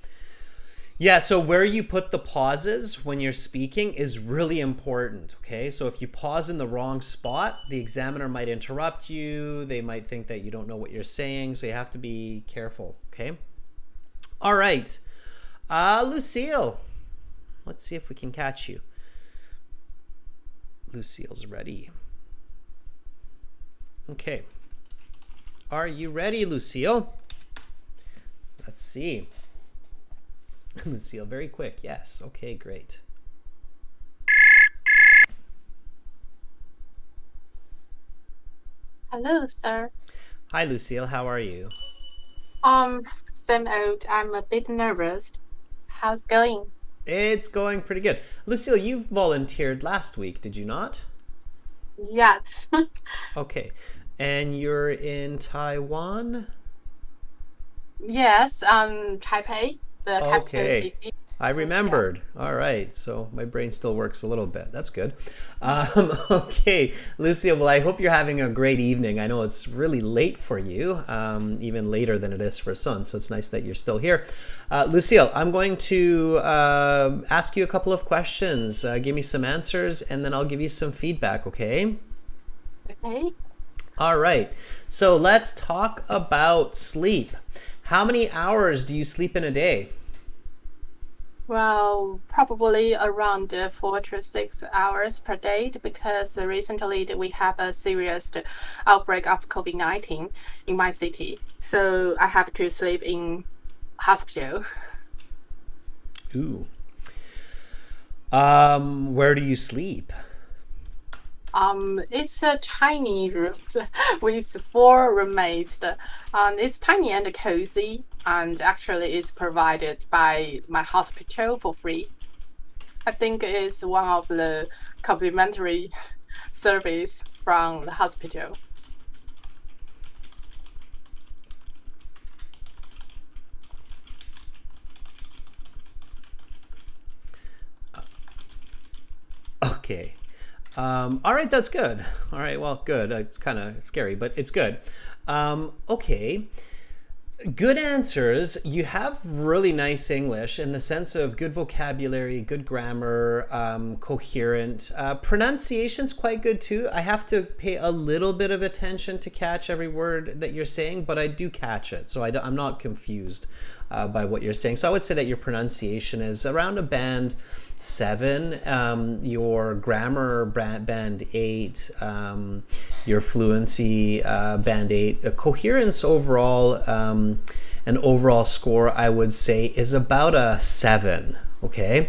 Yeah, so where you put the pauses when you're speaking is really important, okay? So if you pause in the wrong spot, the examiner might interrupt you. They might think that you don't know what you're saying, so you have to be careful, okay? All right. Lucille. Let's see if we can catch you. Lucille's ready. Okay. Are you ready, Lucille? Let's see. Lucille, very quick. Yes. Okay, great. Hello, sir. Hi, Lucille. How are you? Same old. I'm a bit nervous. How's it going? It's going pretty good. Lucille, you volunteered last week, did you not? Yes. Okay. And you're in Taiwan? Yes, Taipei, the capital city. I remembered. All right. So my brain still works a little bit. That's good. Okay, Lucille, well, I hope you're having a great evening. I know it's really late for you, even later than it is for Sun. So it's nice that you're still here. Lucille, I'm going to ask you a couple of questions. Give me some answers, and then I'll give you some feedback, okay? Okay. All right. So let's talk about sleep. How many hours do you sleep in a day? Well, probably around 4 to 6 hours per day, because recently we have a serious outbreak of COVID-19 in my city. So I have to sleep in hospital. Ooh. Where do you sleep? It's a tiny room with 4 roommates. It's tiny and cozy, and actually it's provided by my hospital for free. I think it's one of the complimentary service from the hospital. Okay. All right, that's good. All right, well, good. It's kind of scary, but it's good. Okay. Good answers. You have really nice English in the sense of good vocabulary, good grammar, coherent. Pronunciation's quite good too. I have to pay a little bit of attention to catch every word that you're saying, but I do catch it. So I'm not confused by what you're saying. So I would say that your pronunciation is around a band 7, your grammar band 8, your fluency band 8, coherence overall, an overall score I would say is about a 7. Okay,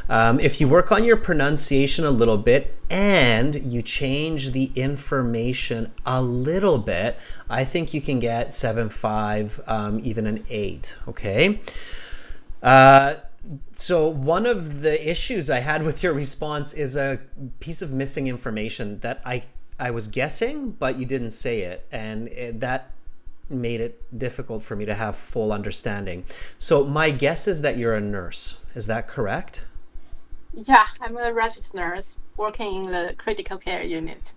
if you work on your pronunciation a little bit and you change the information a little bit, I think you can get 7.5, even an 8. Okay. So one of the issues I had with your response is a piece of missing information that I was guessing, but you didn't say it, and that made it difficult for me to have full understanding. So my guess is that you're a nurse. Is that correct? Yeah, I'm a registered nurse working in the critical care unit.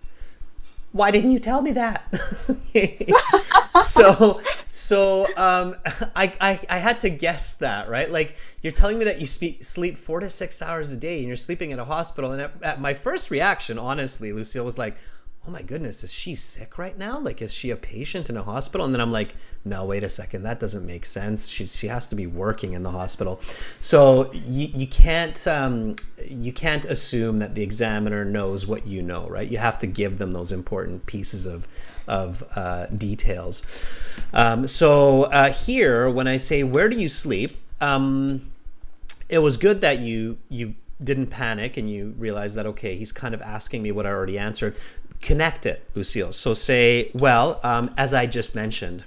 Why didn't you tell me that? I had to guess that, right? Like, you're telling me that you sleep 4 to 6 hours a day and you're sleeping at a hospital. And at my first reaction, honestly, Lucille, was like, oh my goodness, is she sick right now? Like, is she a patient in a hospital? And then I'm like, no, wait a second, that doesn't make sense. She has to be working in the hospital. So you can't assume that the examiner knows what you know, right? You have to give them those important pieces of details. Here, when I say, where do you sleep? It was good that you didn't panic and you realized that, okay, he's kind of asking me what I already answered. Connect it, Lucille. So say, well, as I had just mentioned.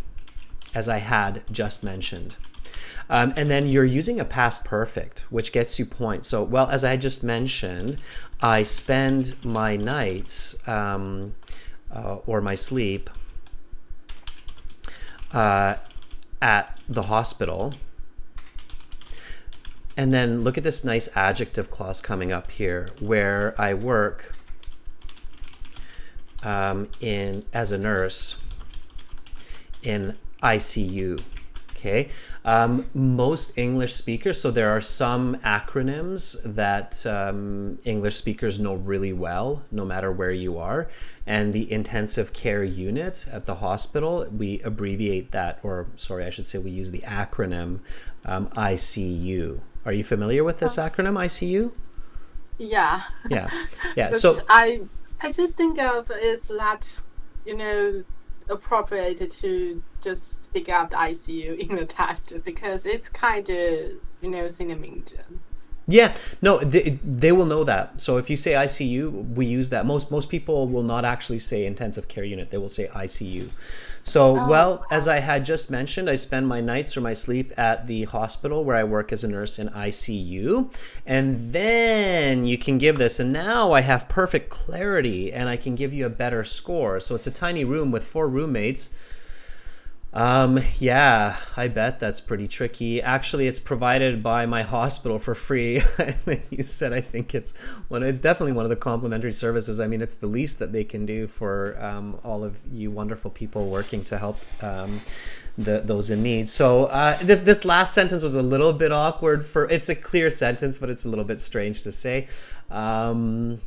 And then you're using a past perfect, which gets you points. So, well, as I just mentioned, I spend my nights or my sleep at the hospital. And then look at this nice adjective clause coming up here, where I work as a nurse in ICU. Okay. Most English speakers, so there are some acronyms that English speakers know really well, no matter where you are. And the intensive care unit at the hospital, we abbreviate that, or sorry, I should say we use the acronym ICU. Are you familiar with this acronym, ICU? Yeah. Yeah. But So I just think of it's not, appropriate to just speak up the ICU in the test because it's kind of, synonym. yeah, no, they will know that. So if you say ICU, we use that. Most people will not actually say intensive care unit. They will say ICU. So, as I had just mentioned, I spend my nights or my sleep at the hospital where I work as a nurse in ICU. And then you can give this, and now I have perfect clarity and I can give you a better score. So it's a tiny room with 4 roommates. Yeah, I bet that's pretty tricky. Actually, it's provided by my hospital for free. You said, I think it's definitely one of the complimentary services. I mean, it's the least that they can do for all of you wonderful people working to help those in need. So this last sentence was a little bit awkward. It's a clear sentence, but it's a little bit strange to say. Or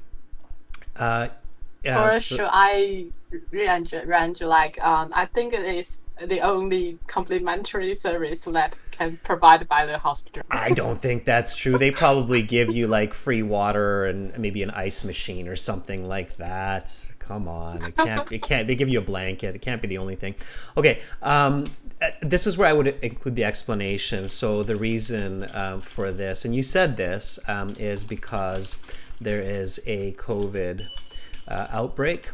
should I range like I think it is the only complimentary service that can provide by the hospital. I don't think that's true. They probably give you like free water and maybe an ice machine or something like that. Come on, it can't. They give you a blanket. It can't be the only thing. Okay. This is where I would include the explanation. So the reason for this, and you said this, is because there is a COVID outbreak.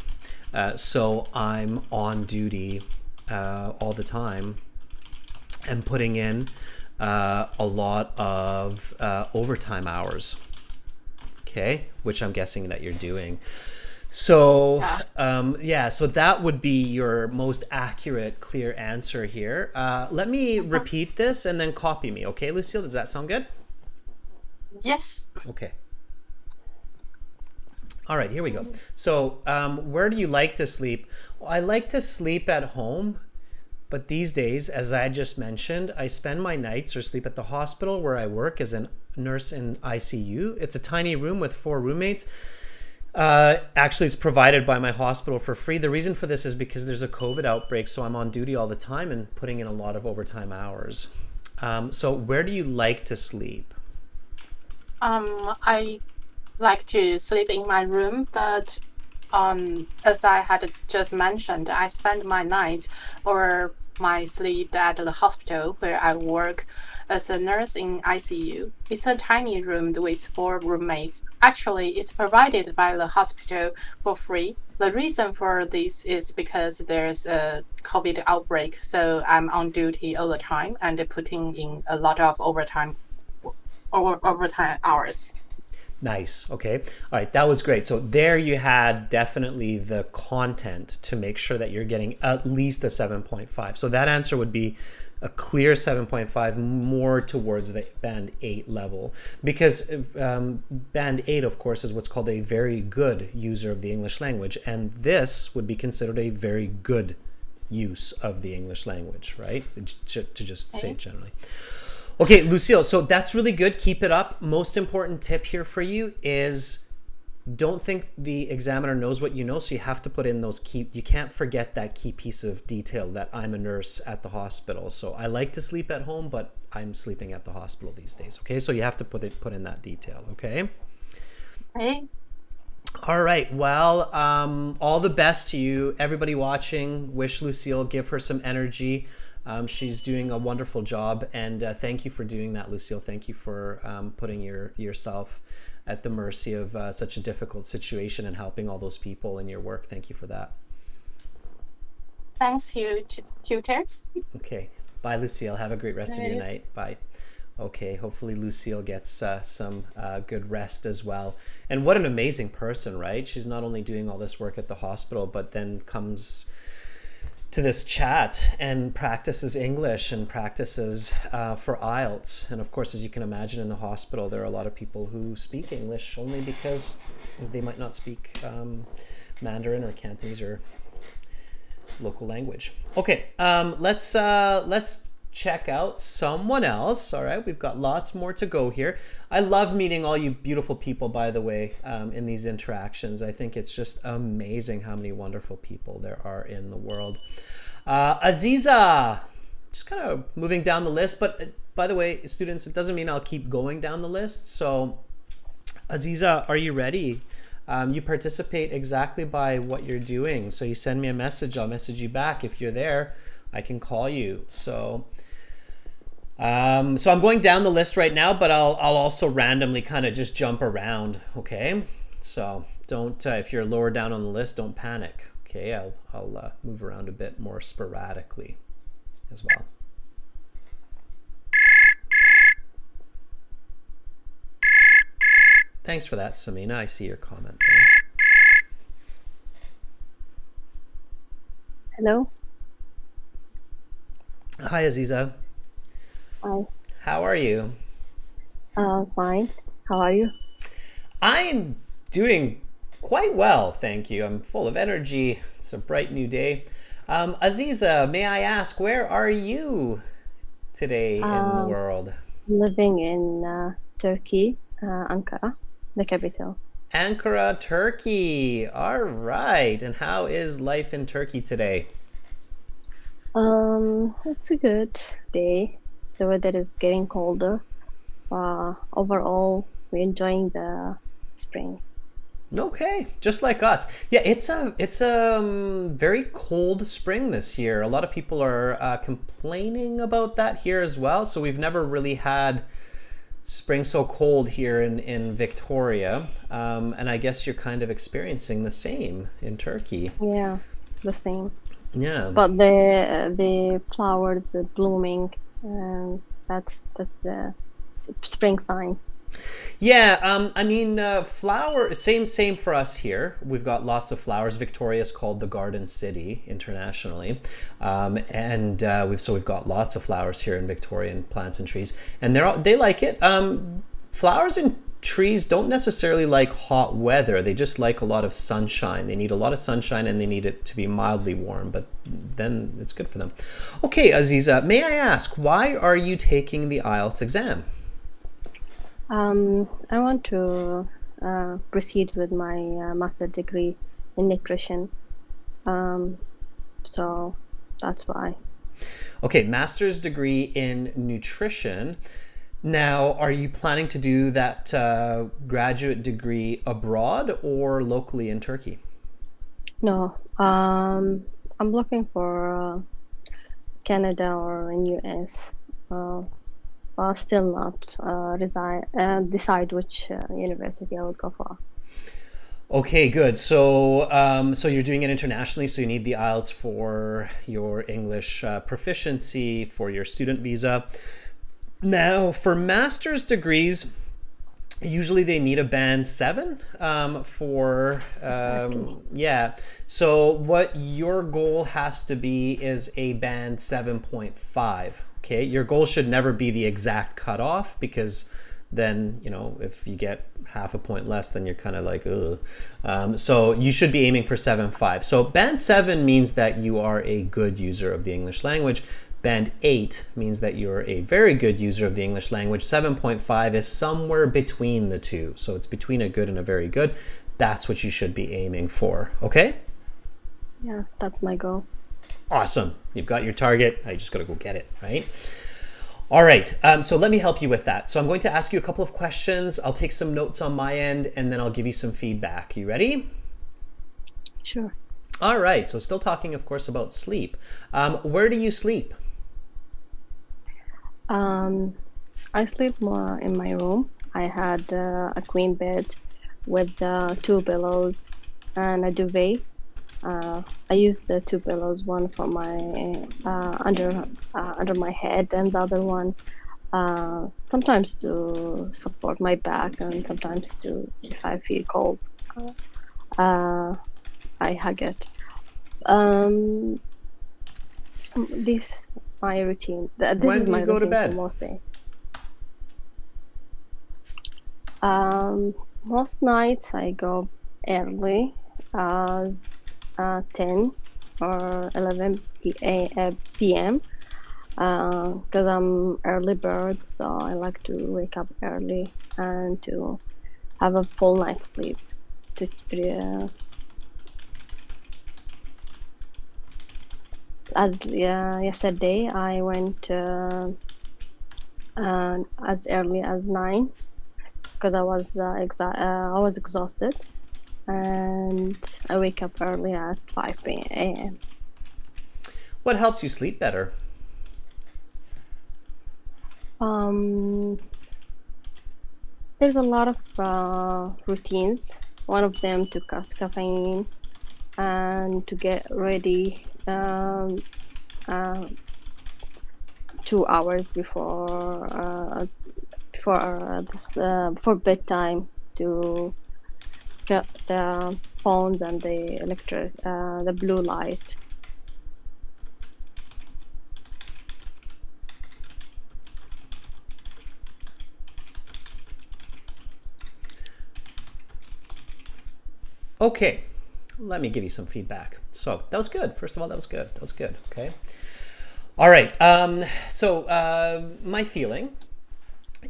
So I'm on duty all the time and putting in a lot of overtime hours, okay, which I'm guessing that you're doing. So so that would be your most accurate, clear answer here. Let me repeat this and then copy me, okay, Lucille? Does that sound good? Yes. Okay. All right, here we go. So where do you like to sleep? Well, I like to sleep at home, but these days, as I just mentioned, I spend my nights or sleep at the hospital where I work as a nurse in ICU. It's a tiny room with 4 roommates. Actually, it's provided by my hospital for free. The reason for this is because there's a COVID outbreak, so I'm on duty all the time and putting in a lot of overtime hours. So where do you like to sleep? I like to sleep in my room, but as I had just mentioned, I spend my nights or my sleep at the hospital where I work as a nurse in ICU. It's a tiny room with 4 roommates. Actually, it's provided by the hospital for free. The reason for this is because there's a COVID outbreak, so I'm on duty all the time and putting in a lot of overtime hours. Nice. Okay. All right. That was great. So there you had definitely the content to make sure that you're getting at least a 7.5. So that answer would be a clear 7.5, more towards the band 8 level, because band 8, of course, is what's called a very good user of the English language. And this would be considered a very good use of the English language, right? To just say it generally. Okay, Lucille, so that's really good. Keep it up. Most important tip here for you is don't think the examiner knows what you know, so you have to put in those you can't forget that key piece of detail that I'm a nurse at the hospital. So I like to sleep at home, but I'm sleeping at the hospital these days, okay? So you have to put in that detail, okay? Okay. All right, well, all the best to you. Everybody watching, wish Lucille, give her some energy. She's doing a wonderful job, and thank you for doing that, Lucille. Thank you for putting yourself at the mercy of such a difficult situation and helping all those people in your work. Thank you for that. Thanks, you, tutor. Okay, bye, Lucille. Have a great rest of your night. Bye. Okay, hopefully Lucille gets some good rest as well. And what an amazing person, right? She's not only doing all this work at the hospital, but then comes to this chat and practices English and practices for IELTS. And of course, as you can imagine, in the hospital, there are a lot of people who speak English only because they might not speak Mandarin or Cantonese or local language. Okay, let's check out someone else. All right, we've got lots more to go here. I love meeting all you beautiful people, by the way, in these interactions. I think it's just amazing how many wonderful people there are in the world. Aziza, just kind of moving down the list, but by the way, students, it doesn't mean I'll keep going down the list. So Aziza, are you ready? You participate exactly by what you're doing. So you send me a message, I'll message you back. If you're there, I can call you. So I'm going down the list right now, but I'll also randomly kind of just jump around. Okay, so don't if you're lower down on the list, don't panic. Okay, I'll move around a bit more sporadically as well. Thanks for that, Samina. I see your comment there. Hello. Hi, Aziza. Hi. How are you? Fine. How are you? I'm doing quite well, thank you. I'm full of energy. It's a bright new day. Aziza, may I ask, where are you today in the world? Living in Turkey, Ankara, the capital. Ankara, Turkey. All right. And how is life in Turkey today? It's a good day. The weather is getting colder. Overall, we're enjoying the spring. Okay, just like us. Yeah, it's a very cold spring this year. A lot of people are complaining about that here as well. So we've never really had spring so cold here in Victoria. And I guess you're kind of experiencing the same in Turkey. Yeah, the same. Yeah. But the flowers are blooming, and that's the spring sign. Yeah, I mean, flower, same for us here. We've got lots of flowers. Victoria is called the Garden City internationally. And we've got lots of flowers here in Victoria, and plants and trees. And they like it. Flowers and trees don't necessarily like hot weather. They just like a lot of sunshine. They need a lot of sunshine, and they need it to be mildly warm, but then it's good for them. Okay, Aziza, may I ask, why are you taking the IELTS exam? I want to proceed with my master's degree in nutrition. So that's why. Okay, master's degree in nutrition. Now, are you planning to do that graduate degree abroad or locally in Turkey? No, I'm looking for Canada or in US. I'll still not decide which university I would go for. Okay, good. So, so you're doing it internationally, so you need the IELTS for your English proficiency, for your student visa. Now, for master's degrees, Usually they need a band 7 for, yeah. So what your goal has to be is a band 7.5. Okay, your goal should never be the exact cutoff, because then, you know, if you get half a point less, then you're kind of like, ugh. So you should be aiming for 7.5. So band 7 means that you are a good user of the English language. Band 8 means that you're a very good user of the English language. 7.5 is somewhere between the two. So it's between a good and a very good. That's what you should be aiming for. Okay? Yeah, that's my goal. Awesome. You've got your target. Now you just got to go get it, right? All right. So let me help you with that. So I'm going to ask you a couple of questions. I'll take some notes on my end, and then I'll give you some feedback. You ready? Sure. All right. So still talking, of course, about sleep. Where do you sleep? I sleep more in my room. I had a queen bed with 2 pillows and a duvet. I use the 2 pillows, one for my under my head, and the other one sometimes to support my back, and sometimes to, if I feel cold, I hug it. This my routine. This When is do my you go to routine bed? for most days. Most nights I go early, 10 or 11 p.m. Because I'm early bird, so I like to wake up early and to have a full night's sleep. As yesterday, I went as early as 9 because I was exhausted, and I wake up early at 5 a.m. What helps you sleep better? There's a lot of routines. One of them to cut caffeine and to get ready 2 hours before bedtime, to cut the phones and the blue light. Okay, let me give you some feedback. So that was good. First of all, that was good. That was good. Okay. All right. My feeling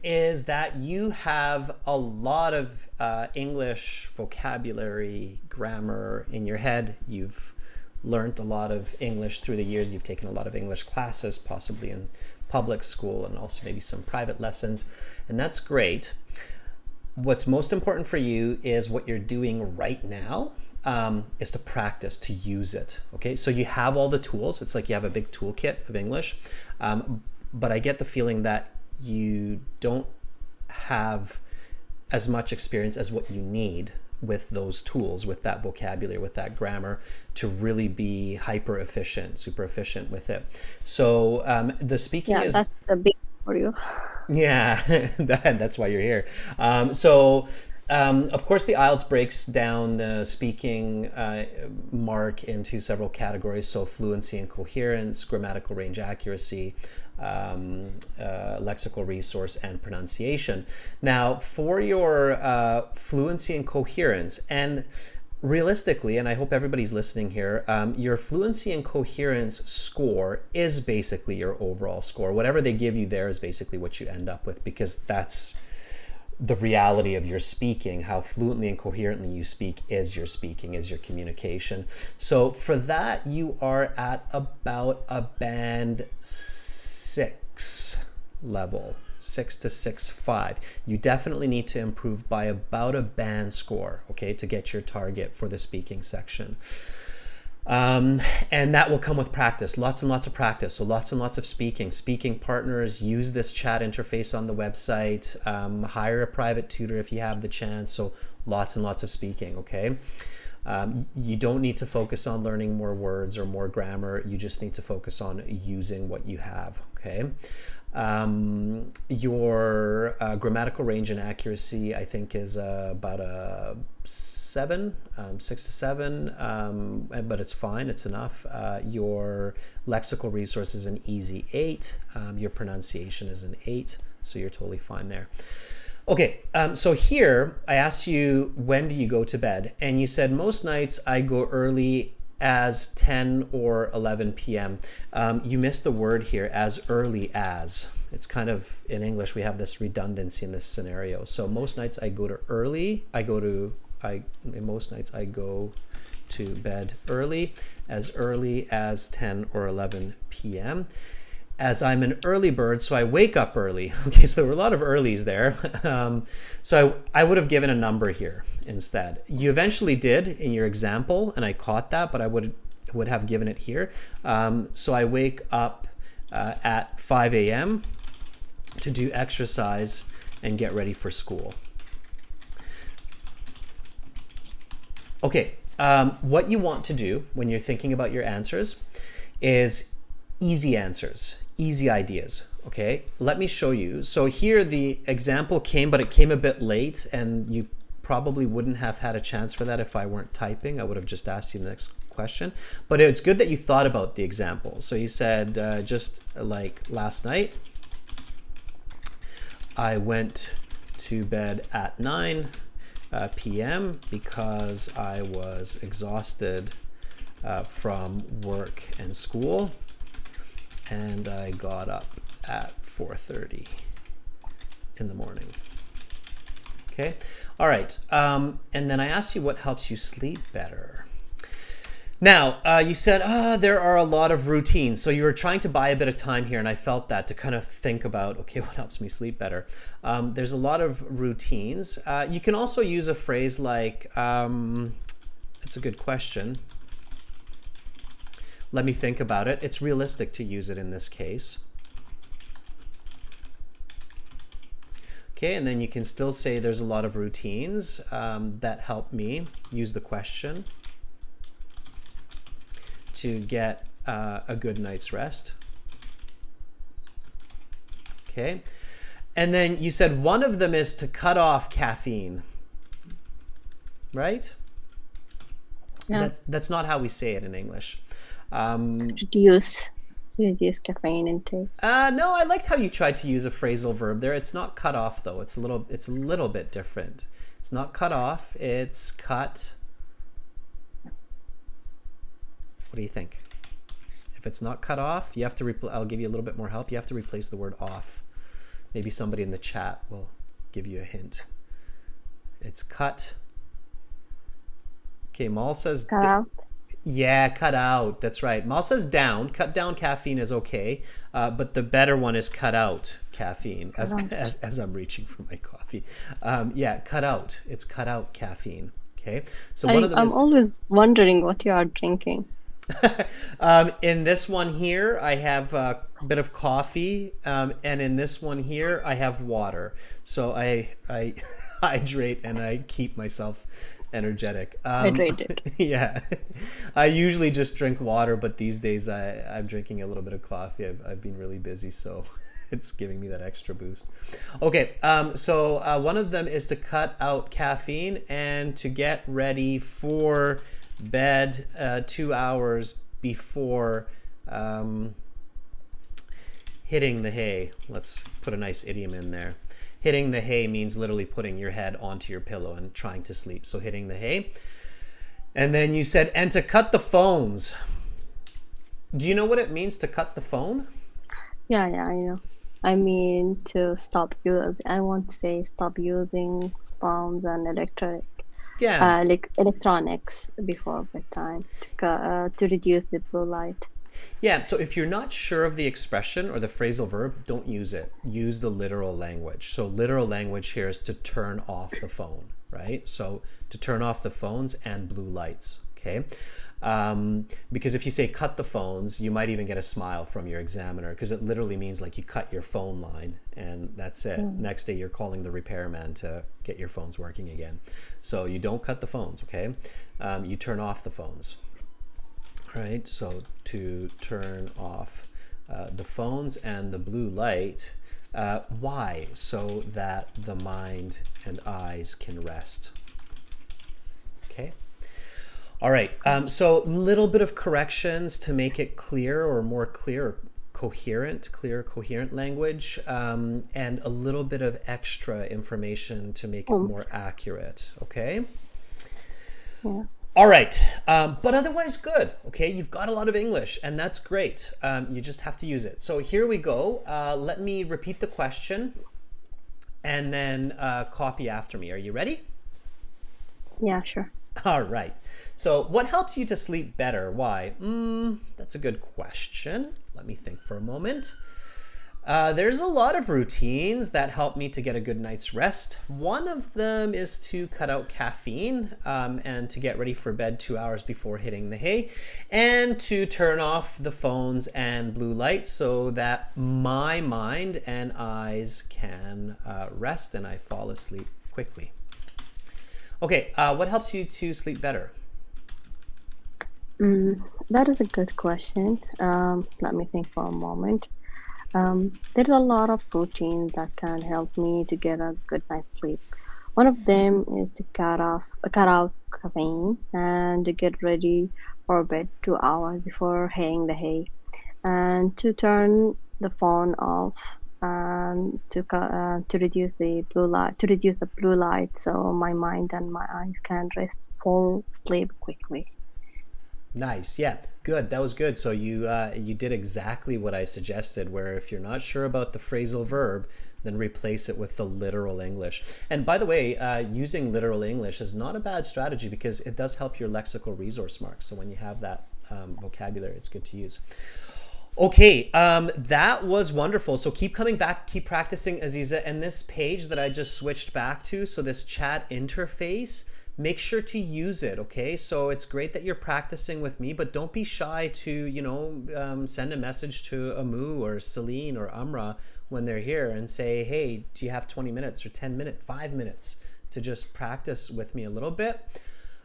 is that you have a lot of English vocabulary, grammar in your head. You've learned a lot of English through the years. You've taken a lot of English classes, possibly in public school, and also maybe some private lessons, and that's great. What's most important for you is what you're doing right now, is to practice, to use it. Okay, so you have all the tools. It's like you have a big toolkit of English, but I get the feeling that you don't have as much experience as what you need with those tools, with that vocabulary, with that grammar, to really be hyper efficient, super efficient with it. So the speaking is... Yeah, that's a big for you. Yeah, that's why you're here. Of course, the IELTS breaks down the speaking mark into several categories. So fluency and coherence, grammatical range accuracy, lexical resource, and pronunciation. Now, for your fluency and coherence, and realistically, and I hope everybody's listening here, your fluency and coherence score is basically your overall score. Whatever they give you there is basically what you end up with, because that's the reality of your speaking. How fluently and coherently you speak is your speaking, is your communication. So for that, you are at about a band 6 level. 6 to 6.5. You definitely need to improve by about a band score, okay, to get your target for the speaking section. And that will come with practice, lots and lots of practice. So lots and lots of speaking partners. Use this chat interface on the website. Hire a private tutor if you have the chance. So lots and lots of speaking, okay? You don't need to focus on learning more words or more grammar. You just need to focus on using what you have, okay? Your grammatical range and accuracy, I think, is about a 7, 6 to 7, but it's fine, it's enough. Your lexical resource is an easy 8. Your pronunciation is an 8, so you're totally fine there. Okay, so here I asked you, when do you go to bed? And you said, most nights I go early as 10 or 11 p.m. You missed a word here, as early as. It's kind of, in English, we have this redundancy in this scenario. So most nights I go to early. Most nights I go to bed early as 10 or 11 p.m. As I'm an early bird, so I wake up early. Okay, so there were a lot of earlies there. So I would have given a number here instead. You eventually did in your example, and I caught that, but I would have given it here. So I wake up at 5 a.m. to do exercise and get ready for school. Okay, what you want to do when you're thinking about your answers is easy answers, easy ideas, okay? Let me show you. So here the example came, but it came a bit late, and you probably wouldn't have had a chance for that if I weren't typing. I would have just asked you the next question. But it's good that you thought about the example. So you said, just like last night, I went to bed at 9 p.m. because I was exhausted from work and school, and I got up at 4:30 in the morning. Okay, all right. And then I asked you what helps you sleep better. Now, you said, there are a lot of routines. So you were trying to buy a bit of time here, and I felt that to kind of think about, okay, what helps me sleep better? There's a lot of routines. You can also use a phrase like, it's a good question. Let me think about it. It's realistic to use it in this case. Okay, and then you can still say there's a lot of routines that help me. Use the question to get a good night's rest. Okay, and then you said one of them is to cut off caffeine, right? Yeah. That's not how we say it in English. Reduce caffeine intake. No, I liked how you tried to use a phrasal verb there. It's not cut off though. It's a little bit different. It's not cut off. It's cut. What do you think? If it's not cut off, you have to. I'll give you a little bit more help. You have to replace the word off. Maybe somebody in the chat will give you a hint. It's cut. Okay, Mal says. Cut out. Yeah, cut out. That's right. Mal says down. Cut down caffeine is okay, but the better one is cut out caffeine. As I'm reaching for my coffee. Yeah, cut out. It's cut out caffeine. Okay. So one of them I'm always wondering what you are drinking. In this one here, I have a bit of coffee, and in this one here, I have water. So I hydrate and I keep myself energetic. Hydrated. Yeah, I usually just drink water, but these days I'm drinking a little bit of coffee. I've been really busy, so it's giving me that extra boost. Okay, so one of them is to cut out caffeine and to get ready for bed 2 hours before hitting the hay. Let's put a nice idiom in there. Hitting the hay means literally putting your head onto your pillow and trying to sleep. So hitting the hay. And then you said, and to cut the phones. Do you know what it means to cut the phone? Yeah, I know. I mean to stop using. I want to say stop using phones and electronics before bedtime to reduce the blue light. Yeah, so if you're not sure of the expression or the phrasal verb, don't use it. Use the literal language. So literal language here is to turn off the phone, right? So to turn off the phones and blue lights, okay? Because if you say cut the phones, you might even get a smile from your examiner, because it literally means like you cut your phone line and that's it. Next day you're calling the repairman to get your phones working again. So you don't cut the phones, okay? You turn off the phones. All right, so to turn off the phones and the blue light. Why? So that the mind and eyes can rest. Okay. All right. So little bit of corrections to make it clear or more clear, coherent language, and a little bit of extra information to make it more accurate. Okay. Yeah. All right, but otherwise good, okay? You've got a lot of English, and that's great. You just have to use it. So here we go. Let me repeat the question, and then copy after me. Are you ready? Yeah, sure. All right. So what helps you to sleep better? Why? That's a good question. Let me think for a moment. There's a lot of routines that help me to get a good night's rest. One of them is to cut out caffeine and to get ready for bed 2 hours before hitting the hay, and to turn off the phones and blue light so that my mind and eyes can rest and I fall asleep quickly. Okay, what helps you to sleep better? That is a good question. Let me think for a moment. There's a lot of routines that can help me to get a good night's sleep. One of them is to cut out caffeine and to get ready for bed 2 hours before hitting the hay, and to turn the phone off and to reduce the blue light so my mind and my eyes can fall asleep quickly. Nice. Yeah, good. That was good. So you did exactly what I suggested, where if you're not sure about the phrasal verb, then replace it with the literal English. And by the way, using literal English is not a bad strategy because it does help your lexical resource marks. So when you have that vocabulary, it's good to use. Okay, that was wonderful. So keep coming back, keep practicing, Aziza. And this page that I just switched back to, so this chat interface, make sure to use it, okay? So it's great that you're practicing with me, but don't be shy to, send a message to Amu or Celine or Amra when they're here and say, hey, do you have 20 minutes or 10 minutes, 5 minutes to just practice with me a little bit?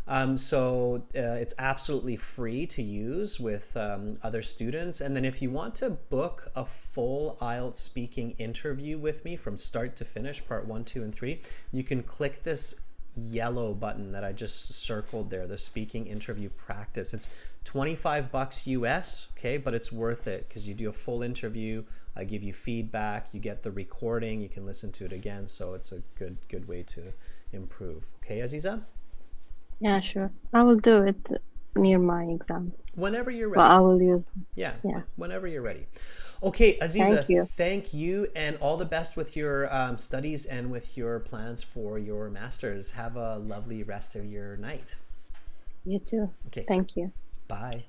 It's absolutely free to use with other students. And then if you want to book a full IELTS speaking interview with me from start to finish, part 1, 2, and 3, you can click this yellow button that I just circled there, the speaking interview practice. It's $25 US, okay, but it's worth it because you do a full interview, I give you feedback, you get the recording, you can listen to it again, so it's a good way to improve. Okay, Aziza? Yeah, sure. I will do it near my exam. Whenever you're ready. But I will use. Yeah, whenever you're ready. Okay, Aziza, thank you, and all the best with your studies and with your plans for your master's. Have a lovely rest of your night. You too. Okay. Thank you. Bye.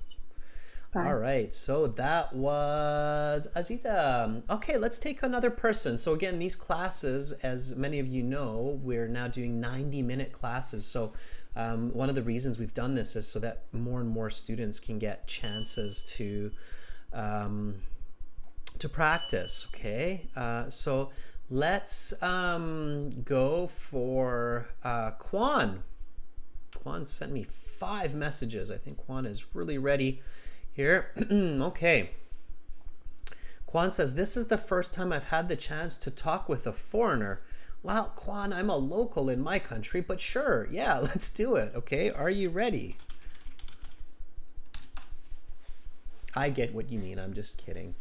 Bye. All right, so that was Aziza. Okay, let's take another person. So again, these classes, as many of you know, we're now doing 90-minute classes. So one of the reasons we've done this is so that more and more students can get chances to practice, okay? So let's go for Kwan. Kwan sent me 5 messages. I think Kwan is really ready here. Okay. Kwan says, this is the first time I've had the chance to talk with a foreigner. Well, Kwan, I'm a local in my country, but sure, yeah, let's do it, okay? Are you ready? I get what you mean, I'm just kidding.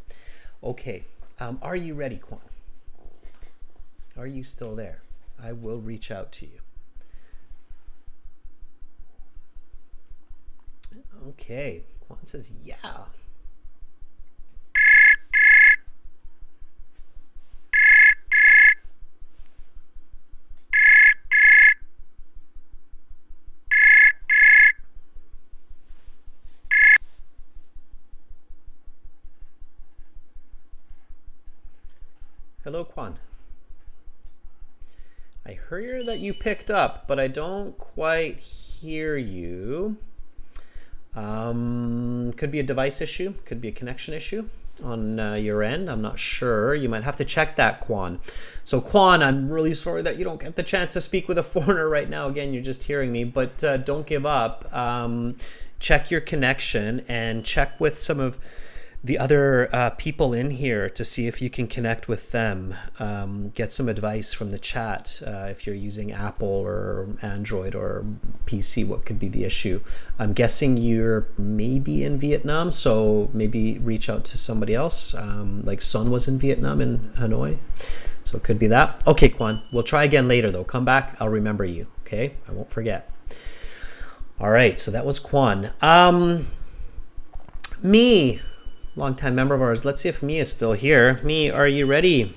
Okay, are you ready, Kwan? Are you still there? I will reach out to you. Okay, Kwan says, yeah. Hello, Kwan. I hear that you picked up, but I don't quite hear you. Could be a device issue, could be a connection issue on your end. I'm not sure. You might have to check that, Kwan. So Kwan, I'm really sorry that you don't get the chance to speak with a foreigner right now. Again, you're just hearing me, but don't give up. Check your connection and check with some of the other people in here to see if you can connect with them. Get some advice from the chat. If you're using Apple or Android or PC, what could be the issue? I'm guessing you're maybe in Vietnam, so maybe reach out to somebody else. Like Son was in Vietnam, in Hanoi. So it could be that. Okay, Kwan, we'll try again later though. Come back, I'll remember you, okay? I won't forget. All right, so that was Kwan. Me. Longtime member of ours. Let's see if Mi is still here. Mi, are you ready?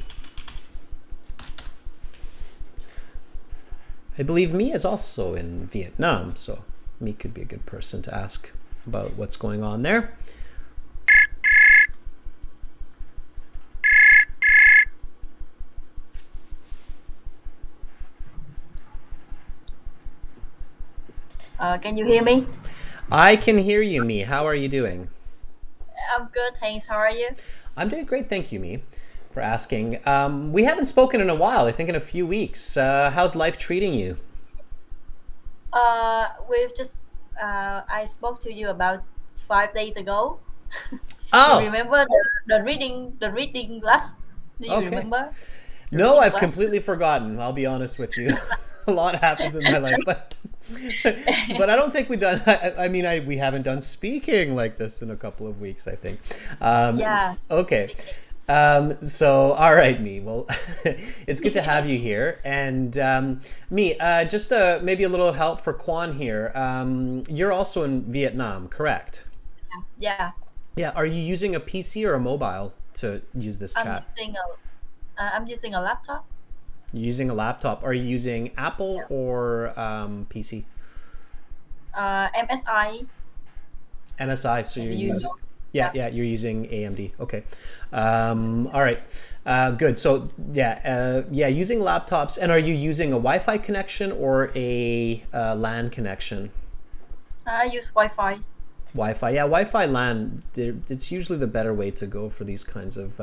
I believe Mi is also in Vietnam, so Mi could be a good person to ask about what's going on there. Can you hear me? I can hear you, Mi. How are you doing? I'm good, thanks. How are you? I'm doing great, thank you, Mi, for asking. We haven't spoken in a while, I think in a few weeks. How's life treating you? We've just I spoke to you about 5 days ago. Oh, You remember the reading class? Do you Okay. remember? The no, reading I've class? completely forgotten. I'll be honest with you. A lot happens in my life, but but I don't think we've done. I mean, we haven't done speaking like this in a couple of weeks, I think. Yeah. Okay. So, all right, Mi. Well, it's good to have you here. And Mi, just maybe a little help for Kwan here. You're also in Vietnam, correct? Yeah. Yeah. Are you using a PC or a mobile to use this I'm chat? using a laptop. You're using a laptop. Are you using Apple or PC? MSI. MSI. So you're You using. know. Yeah, you're using AMD. Okay. All right. Good. So using laptops. And are you using a Wi-Fi connection or a LAN connection? I use Wi-Fi. Wi-Fi. Yeah, Wi-Fi LAN. It's usually the better way to go for these kinds of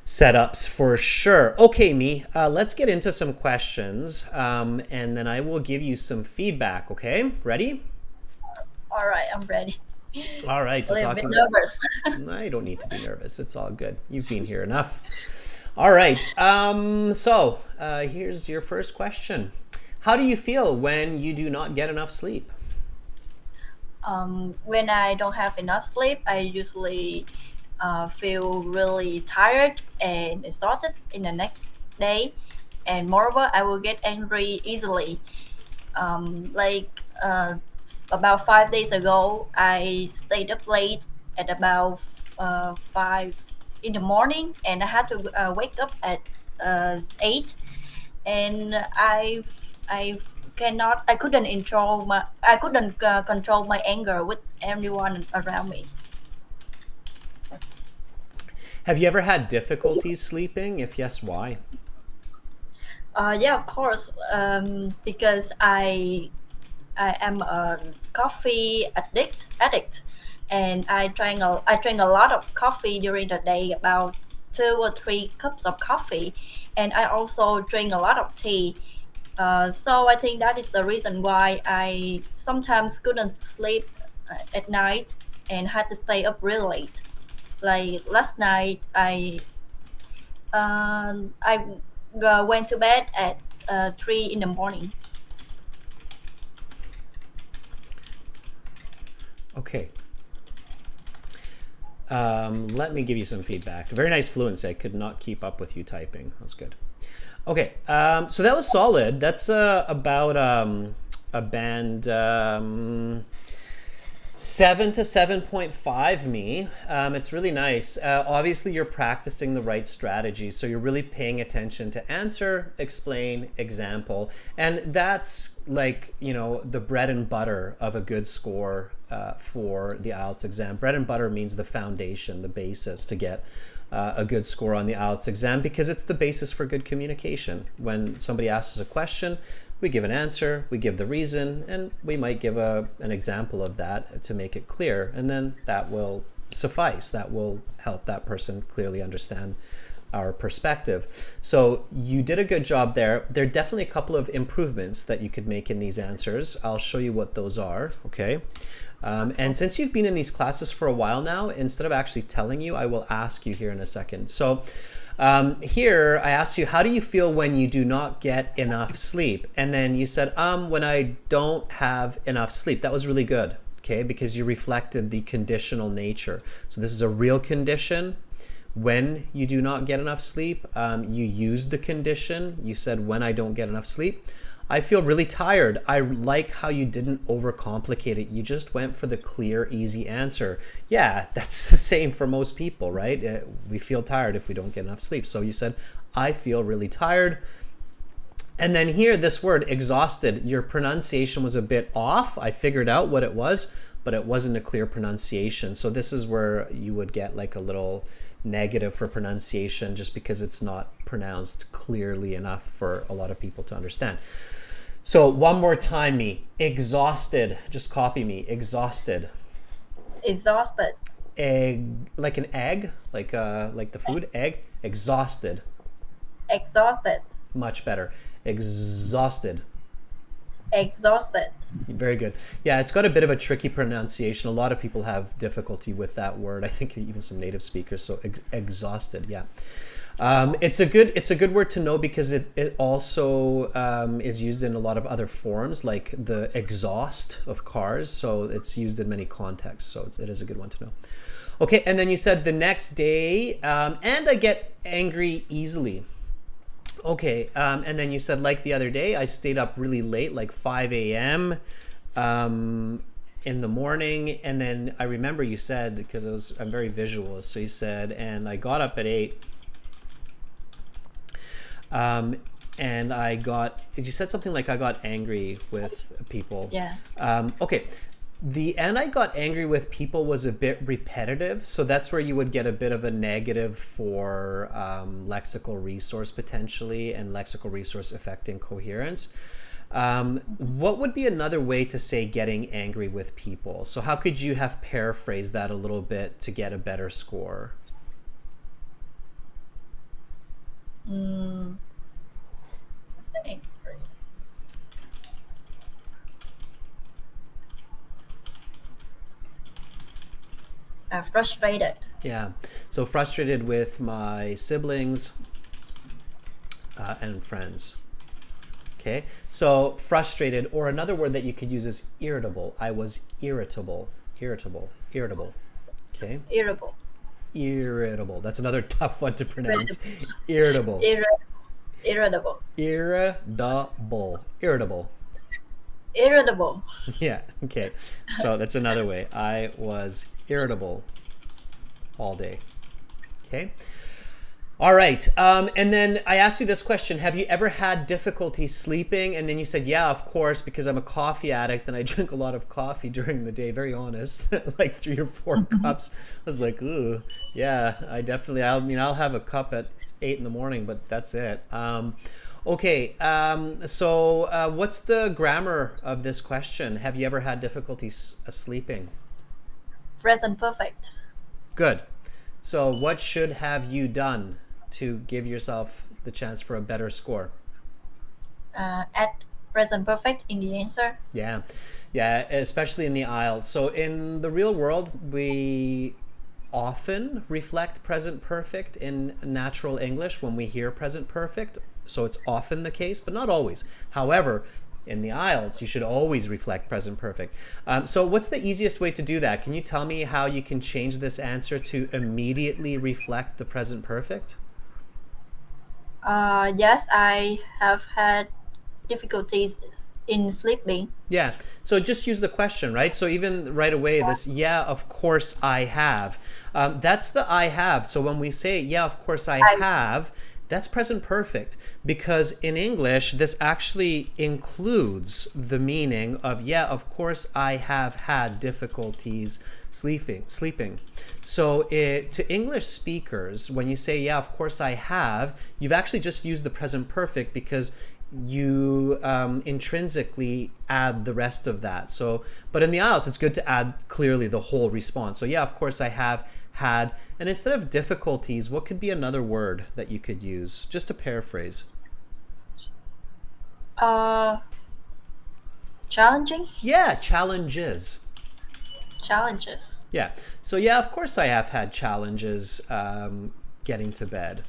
setups for sure. Okay, Mi. Let's get into some questions, and then I will give you some feedback. Okay. Ready? All right, I'm ready. All right. A little bit nervous. No, you don't need to be nervous. It's all good. You've been here enough. All right. Here's your first question. How do you feel when you do not get enough sleep? When I don't have enough sleep, I usually feel really tired and exhausted in the next day. And moreover, I will get angry easily. About 5 days ago, I stayed up late at about 5 in the morning, and I had to wake up at 8. And I couldn't control my anger with everyone around me. Have you ever had difficulties sleeping? If yes, why? Yeah, of course. Because I am a coffee addict, and I drink a lot of coffee during the day, about 2 or 3 cups of coffee, and I also drink a lot of tea. So I think that is the reason why I sometimes couldn't sleep at night and had to stay up really late. Like last night, I went to bed at 3 in the morning. Okay. Let me give you some feedback. Very nice fluency. I could not keep up with you typing. That's good. Okay. So that was solid. That's about a band 7 to 7.5, Mi. It's really nice. Obviously, you're practicing the right strategy. So you're really paying attention to answer, explain, example. And that's like, the bread and butter of a good score for the IELTS exam. Bread and butter means the foundation, the basis to get a good score on the IELTS exam, because it's the basis for good communication. When somebody asks a question, we give an answer, we give the reason, and we might give an example of that to make it clear, and then that will suffice. That will help that person clearly understand our perspective. So you did a good job there. There are definitely a couple of improvements that you could make in these answers. I'll show you what those are, okay? And since you've been in these classes for a while now, instead of actually telling you, I will ask you here in a second. So here I asked you, how do you feel when you do not get enough sleep? And then you said, when I don't have enough sleep. That was really good, okay? Because you reflected the conditional nature. So this is a real condition. When you do not get enough sleep, you used the condition. You said, when I don't get enough sleep, I feel really tired. I like how you didn't overcomplicate it. You just went for the clear, easy answer. Yeah, that's the same for most people, right? We feel tired if we don't get enough sleep. So you said, I feel really tired. And then here, this word, exhausted, your pronunciation was a bit off. I figured out what it was, but it wasn't a clear pronunciation. So this is where you would get like a little negative for pronunciation just because it's not pronounced clearly enough for a lot of people to understand. So one more time, exhausted. Just copy me. Exhausted. Exhausted. Egg, like an egg, like the food egg. Exhausted. Exhausted. Much better. Exhausted. Exhausted. Very good. Yeah, it's got a bit of a tricky pronunciation. A lot of people have difficulty with that word. I think even some native speakers. So exhausted. Yeah. It's a good word to know because it also is used in a lot of other forms, like the exhaust of cars. So it's used in many contexts. So it is a good one to know. Okay, and then you said the next day, and I get angry easily. Okay, and then you said, like the other day, I stayed up really late, like 5 a.m. In the morning. And then I remember you said, because I'm very visual, so you said, and I got up at 8. And you said something like I got angry with people. Yeah. Okay. And I got angry with people was a bit repetitive. So that's where you would get a bit of a negative for lexical resource potentially, and lexical resource affecting coherence. What would be another way to say getting angry with people? So how could you have paraphrased that a little bit to get a better score? Angry. Frustrated. Yeah, so frustrated with my siblings and friends. Okay, so frustrated, or another word that you could use is irritable. I was irritable. Okay. Irritable. That's another tough one to pronounce. Irritable. Irritable. Yeah, okay. So that's another way. I was irritable all day. Okay. All right. And then I asked you this question. Have you ever had difficulty sleeping? And then you said, yeah, of course, because I'm a coffee addict and I drink a lot of coffee during the day. Very honest, like 3 or 4 cups. I was like, ooh, yeah, I'll have a cup at 8 in the morning, but that's it. Okay. So what's the grammar of this question? Have you ever had difficulty sleeping? Present perfect. Good. So what should have you done to give yourself the chance for a better score? Add present perfect in the answer. Yeah, especially in the IELTS. So in the real world, we often reflect present perfect in natural English when we hear present perfect. So it's often the case, but not always. However, in the IELTS, you should always reflect present perfect. So what's the easiest way to do that? Can you tell me how you can change this answer to immediately reflect the present perfect? Yes, I have had difficulties in sleeping. Yeah, so just use the question, right? So even right away, this, yeah, of course I have. That's the I have. So when we say, yeah, of course I have, that's present perfect, because in English, this actually includes the meaning of, yeah, of course I have had difficulties sleeping. So to English speakers, when you say, yeah, of course I have, you've actually just used the present perfect, because you intrinsically add the rest of that. So, but in the IELTS, it's good to add clearly the whole response. So yeah, of course I have had, and instead of difficulties, what could be another word that you could use? Just to paraphrase. Challenging? Yeah, challenges. Challenges. Yeah. So yeah, of course I have had challenges getting to bed.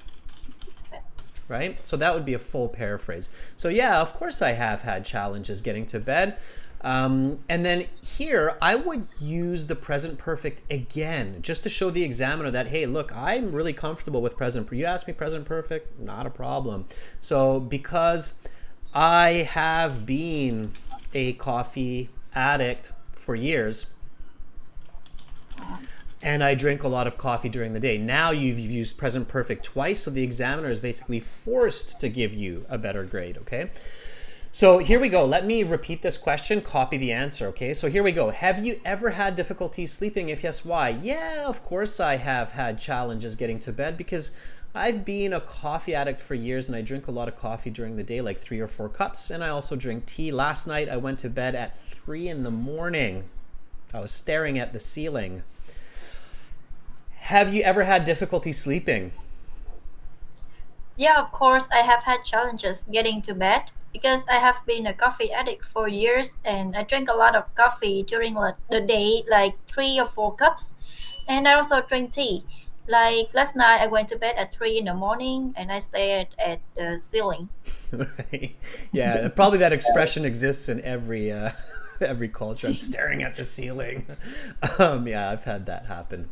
Right? So that would be a full paraphrase. So yeah, of course I have had challenges getting to bed. And then here, I would use the present perfect again, just to show the examiner that, hey, look, I'm really comfortable with present. You ask me present perfect, not a problem. So because I have been a coffee addict for years, and I drink a lot of coffee during the day. Now you've used present perfect twice, so the examiner is basically forced to give you a better grade, okay? So here we go. Let me repeat this question, copy the answer, okay? So here we go. Have you ever had difficulty sleeping? If yes, why? Yeah, of course I have had challenges getting to bed because I've been a coffee addict for years and I drink a lot of coffee during the day, like 3 or 4 cups, and I also drink tea. Last night I went to bed at 3 in the morning. I was staring at the ceiling. Have you ever had difficulty sleeping? Yeah, of course, I have had challenges getting to bed because I have been a coffee addict for years and I drink a lot of coffee during the day, like 3 or 4 cups. And I also drink tea. Like last night, I went to bed at 3 in the morning and I stared at the ceiling. Right. Yeah, probably that expression exists in every culture. I'm staring at the ceiling. Yeah, I've had that happen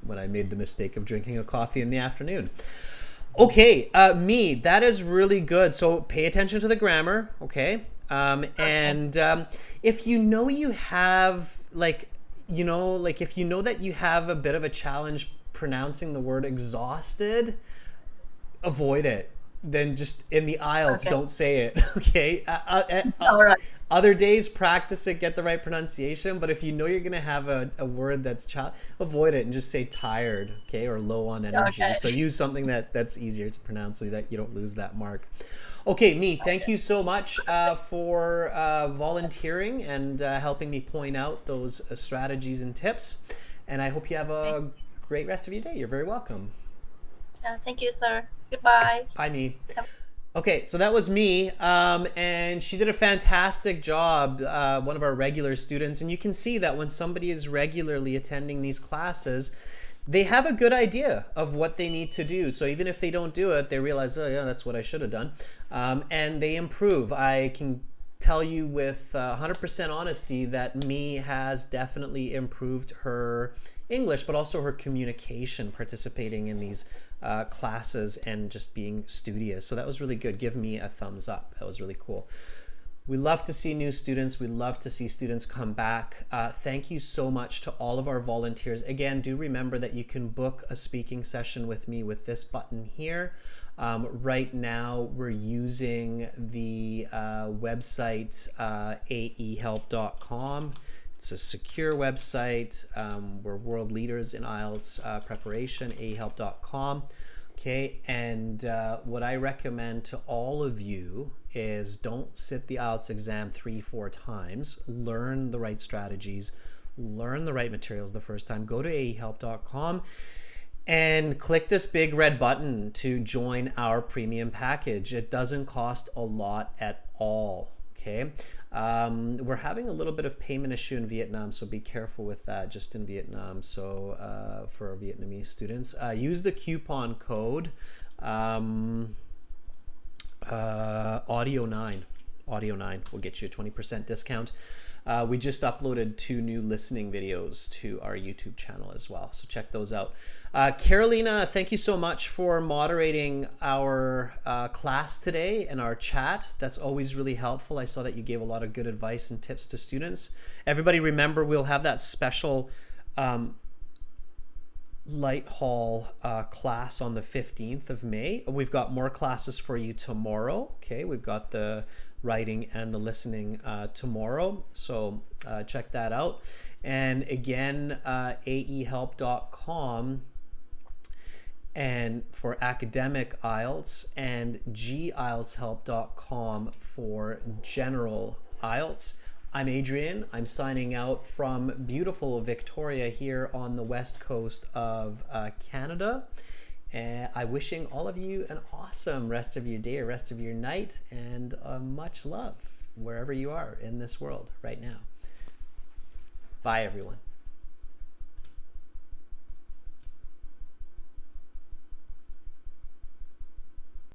when I made the mistake of drinking a coffee in the afternoon. Okay, me, that is really good. So pay attention to the grammar, okay? And if you know you have, if you know that you have a bit of a challenge pronouncing the word exhausted, avoid it. Then just in the IELTS, don't say it, okay? All right. Other days, practice it, get the right pronunciation. But if you know you're going to have a word that's avoid it and just say tired, okay, or low on energy. Okay. So use something that's easier to pronounce so that you don't lose that mark. Okay, me, thank you so much for volunteering and helping me point out those strategies and tips. And I hope you have a great rest of your day. You're very welcome. Thank you, sir. Goodbye. Bye, me. Okay, so that was me, and she did a fantastic job, one of our regular students, and you can see that when somebody is regularly attending these classes, they have a good idea of what they need to do. So even if they don't do it, they realize, oh yeah, that's what I should have done, and they improve. I can tell you with 100% honesty that me has definitely improved her English, but also her communication, participating in these classes and just being studious. So that was really good. Give me a thumbs up. That was really cool. We love to see new students. We love to see students come back. Thank you so much to all of our volunteers. Again, do remember that you can book a speaking session with me with this button here. Right now, we're using the website aehelp.com. It's a secure website. We're world leaders in IELTS preparation, aehelp.com. Okay, and what I recommend to all of you is don't sit the IELTS exam 3-4 times. Learn the right strategies, learn the right materials the first time. Go to aehelp.com and click this big red button to join our premium package. It doesn't cost a lot at all. Okay, we're having a little bit of payment issue in Vietnam, so be careful with that, just in Vietnam. So for our Vietnamese students, use the coupon code audio9 will get you a 20% discount. We just uploaded 2 new listening videos to our YouTube channel as well, so check those out. Carolina, thank you so much for moderating our class today and our chat. That's always really helpful. I saw that you gave a lot of good advice and tips to students. Everybody remember, we'll have that special Light Hall class on the 15th of May. We've got more classes for you tomorrow. Okay, we've got the writing and the listening tomorrow, so check that out. And again, aehelp.com and for academic IELTS, and gieltshelp.com for general IELTS. I'm Adrian. I'm signing out from beautiful Victoria here on the west coast of Canada. And I'm wishing all of you an awesome rest of your day or rest of your night, and much love wherever you are in this world right now. Bye, everyone.